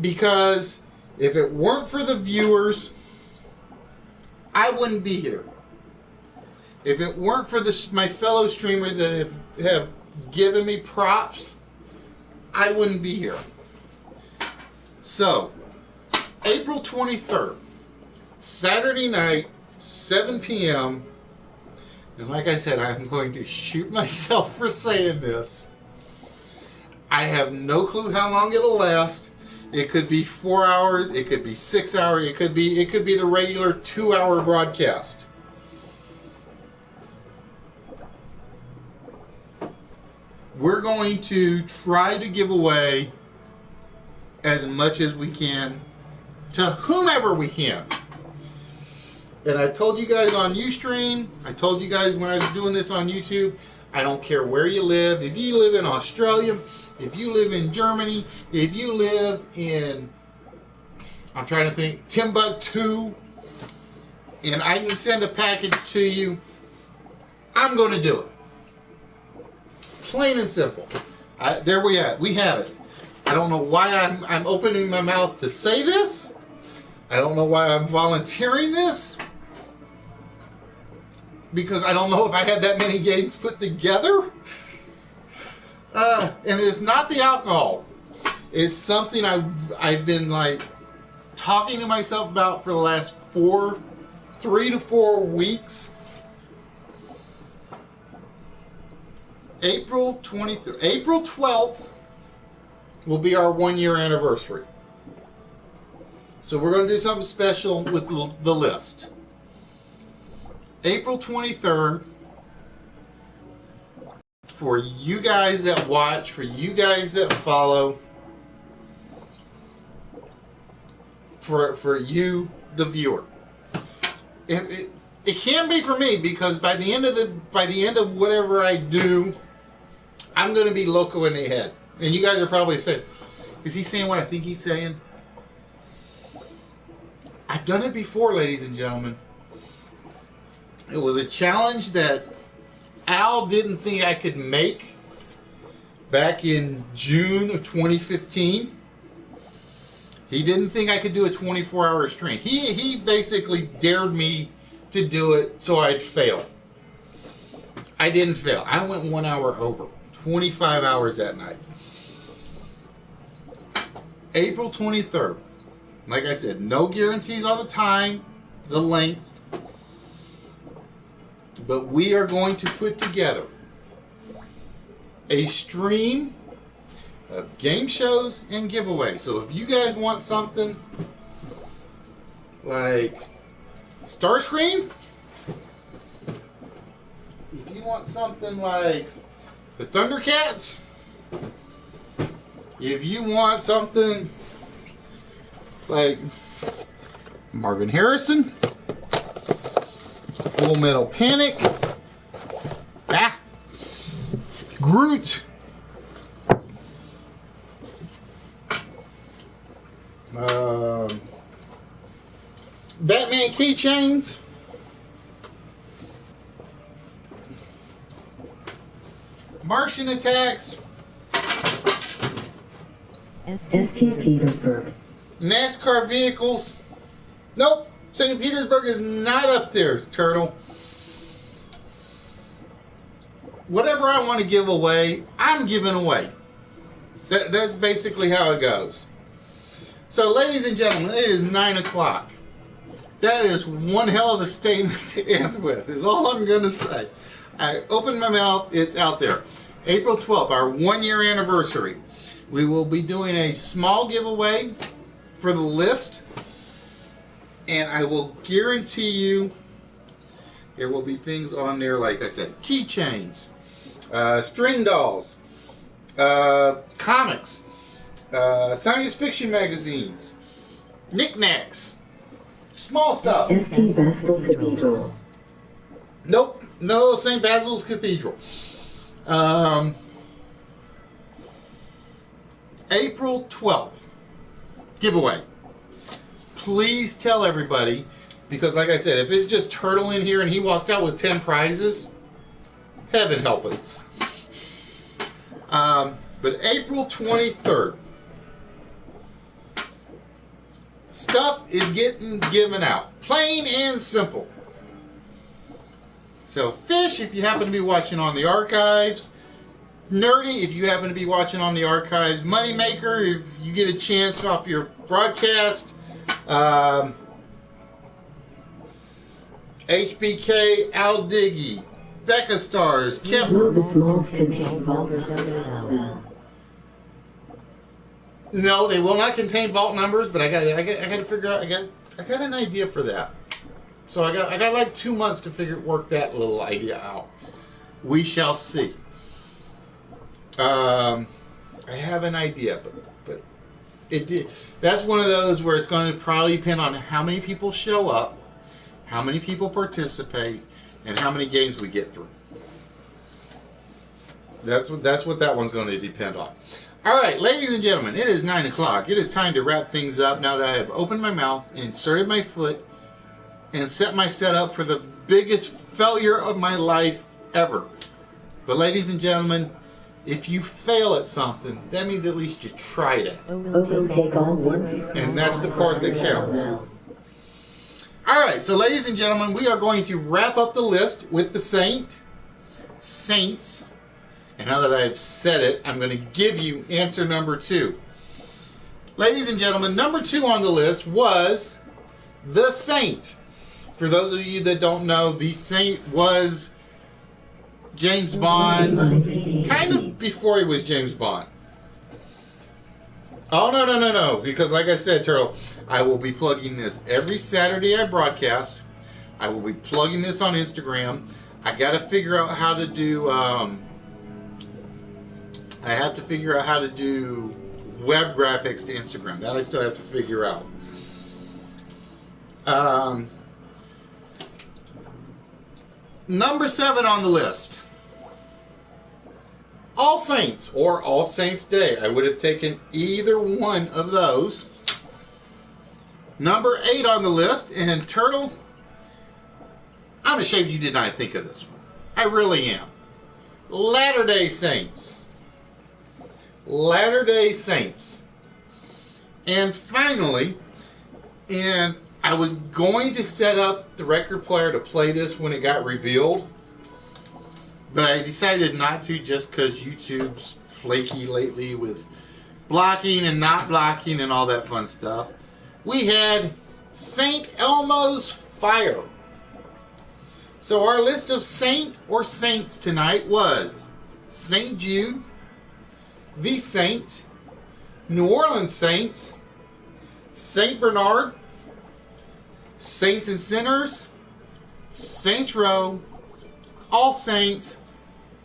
because if it weren't for the viewers, I wouldn't be here. If it weren't for my fellow streamers that have given me props, I wouldn't be here. So, April 23rd, Saturday night, 7 p.m., and like I said, I'm going to shoot myself for saying this. I have no clue how long it'll last. It could be 4 hours, it could be 6 hours, it could be the regular 2-hour broadcast. We're going to try to give away as much as we can to whomever we can. And I told you guys on Ustream, I told you guys when I was doing this on YouTube, I don't care where you live. If you live in Australia, if you live in Germany, if you live in, I'm trying to think, Timbuktu, and I can send a package to you, I'm going to do it. Plain and simple. There we have it. I don't know why I'm opening my mouth to say this. I don't know why I'm volunteering this, because I don't know if I had that many games put together. And it's not the alcohol. It's something I've been like talking to myself about for the last 3 to 4 weeks. April 23rd, April 12th will be our 1-year anniversary. So we're going to do something special with the list. April 23rd, for you guys that watch, for you guys that follow, for you, the viewer. It can be for me, because by the end of whatever I do, I'm going to be loco in the head. And you guys are probably saying, is he saying what I think he's saying? I've done it before, ladies and gentlemen. It was a challenge that Al didn't think I could make back in June of 2015. He didn't think I could do a 24-hour stream. He basically dared me to do it so I'd fail. I didn't fail. I went 1 hour over. 25 hours that night. April 23rd. Like I said, no guarantees on the time, the length. But we are going to put together a stream of game shows and giveaways. So if you guys want something like Starscream, if you want something like the Thundercats, if you want something like Marvin Harrison, Full Metal Panic, Groot, Batman keychains, Martian attacks, St. Petersburg, NASCAR vehicles. Nope, St. Petersburg is not up there, Turtle. Whatever I want to give away, I'm giving away. That's basically how it goes. So, ladies and gentlemen, it is 9 o'clock. That is one hell of a statement to end with, is all I'm going to say. I opened my mouth, it's out there. April 12th, our 1-year anniversary. We will be doing a small giveaway for the list. And I will guarantee you, There will be things on there, like I said, keychains, string dolls, comics, science fiction magazines, knickknacks, small stuff. St. Basil Cathedral. Nope, no St. Basil's Cathedral. April 12th, giveaway. Please tell everybody, because like I said, if it's just Turtle in here and he walked out with 10 prizes, heaven help us. But April 23rd, stuff is getting given out. Plain and simple. So Fish, if you happen to be watching on the archives. Nerdy, if you happen to be watching on the archives. Moneymaker, if you get a chance off your broadcast. HBK, Al Diggy, Becca Stars, Kim. No, they will not contain vault numbers, but I got to figure out. I got an idea for that. So I got like 2 months to work that little idea out. We shall see. I have an idea, but that's one of those where it's going to probably depend on how many people show up, how many people participate, and how many games we get through. That's what that one's going to depend on. All right, ladies and gentlemen, it is 9 o'clock. It is time to wrap things up now that I have opened my mouth, inserted my foot, and set my set up for the biggest failure of my life ever. But ladies and gentlemen, if you fail at something, that means at least you tried it. And that's the part that counts. All right, so ladies and gentlemen, we are going to wrap up the list with the Saints. And now that I've said it, I'm going to give you answer number 2. Ladies and gentlemen, number 2 on the list was the Saint. For those of you that don't know, the Saint was James Bond, kind of before he was James Bond. Oh, no. Because like I said, Turtle, I will be plugging this every Saturday I broadcast. I will be plugging this on Instagram. I got to figure out how to do... I have to figure out how to do web graphics to Instagram. That I still have to figure out. Number 7 on the list. All Saints or All Saints Day. I would have taken either one of those. Number 8 on the list. And Turtle, I'm ashamed you did not think of this one. I really am. Latter-day Saints. Latter-day Saints. And finally, and I was going to set up the record player to play this when it got revealed, but I decided not to just because YouTube's flaky lately with blocking and not blocking and all that fun stuff. We had St. Elmo's Fire. So our list of saint or saints tonight was St. Jude, the Saint, New Orleans Saints, St. Bernard, Saints and Sinners, Saints Row, All Saints,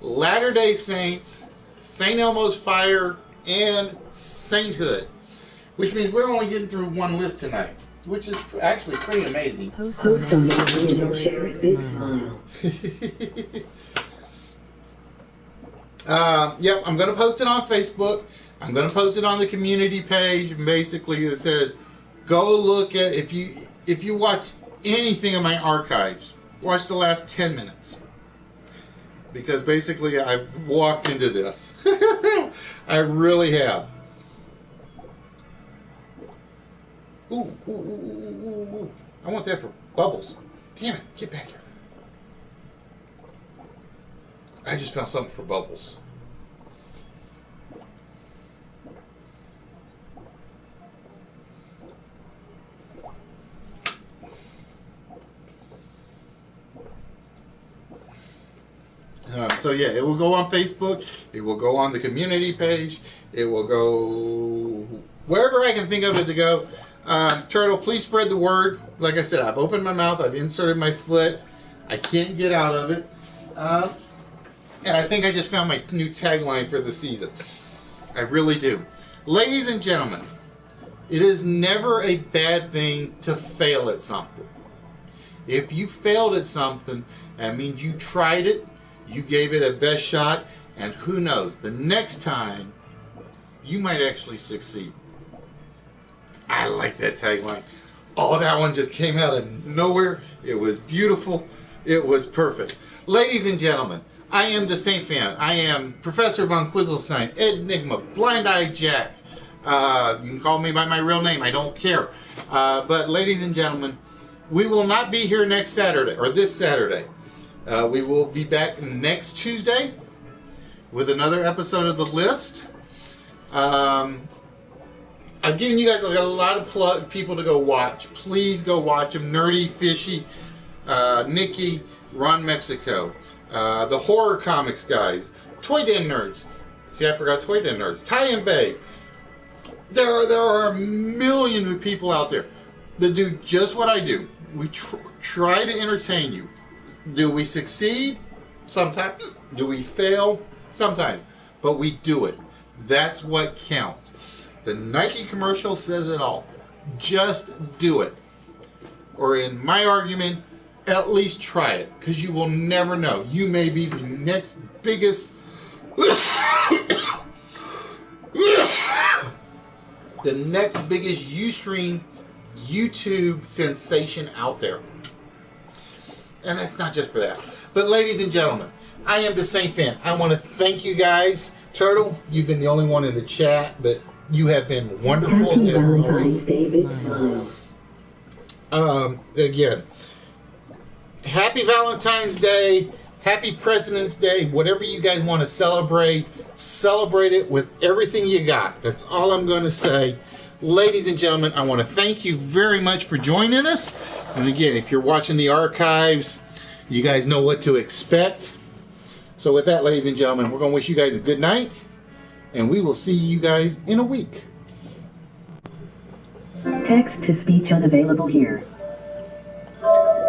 Latter-day Saints, St. Elmo's Fire, and Sainthood. Which means we're only getting through one list tonight, which is actually pretty amazing. Post on Facebook, share it, big smile. Yep, I'm going to post it on Facebook. I'm going to post it on the community page. And basically, it says, go look at, if you watch anything in my archives, watch the last 10 minutes. Because basically, I've walked into this. I really have. Ooh. I want that for Bubbles. Damn it, get back here. I just found something for Bubbles. So yeah, it will go on Facebook. It will go on the community page. It will go wherever I can think of it to go. Turtle, please spread the word. Like I said, I've opened my mouth. I've inserted my foot. I can't get out of it. And I think I just found my new tagline for the season. I really do. Ladies and gentlemen, it is never a bad thing to fail at something. If you failed at something, that means you tried it, you gave it a best shot, and who knows, the next time you might actually succeed. I like that tagline. Oh, that one just came out of nowhere. It was beautiful. It was perfect. Ladies and gentlemen, I am the Saint Fan. I am Professor Von Quizzlestein, Enigma, Blind Eye Jack. You can call me by my real name. I don't care. But ladies and gentlemen, we will not be here next Saturday, or this Saturday. We will be back next Tuesday with another episode of The List. I've given you guys a lot of people to go watch. Please go watch them. Nerdy, Fishy, Nikki, Ron Mexico, the horror comics guys, Toy Den Nerds. See, I forgot Toy Den Nerds. Ty and Bay. There are a million of people out there that do just what I do. We try to entertain you. Do we succeed? Sometimes. Do we fail? Sometimes. But we do it. That's what counts. The Nike commercial says it all. Just do it. Or in my argument, at least try it. Because you will never know. You may be the next biggest... the next biggest Ustream YouTube sensation out there. And that's not just for that. But ladies and gentlemen, I am the Saint Fan. I want to thank you guys. Turtle, you've been the only one in the chat, but you have been wonderful as always. Again, happy Valentine's Day, happy President's Day, whatever you guys want to celebrate it with everything you got. That's all I'm going to say. Ladies and gentlemen, I want to thank you very much for joining us. And again, if you're watching the archives, you guys know what to expect. So with that, ladies and gentlemen, we're going to wish you guys a good night. And we will see you guys in a week. Text to speech unavailable here.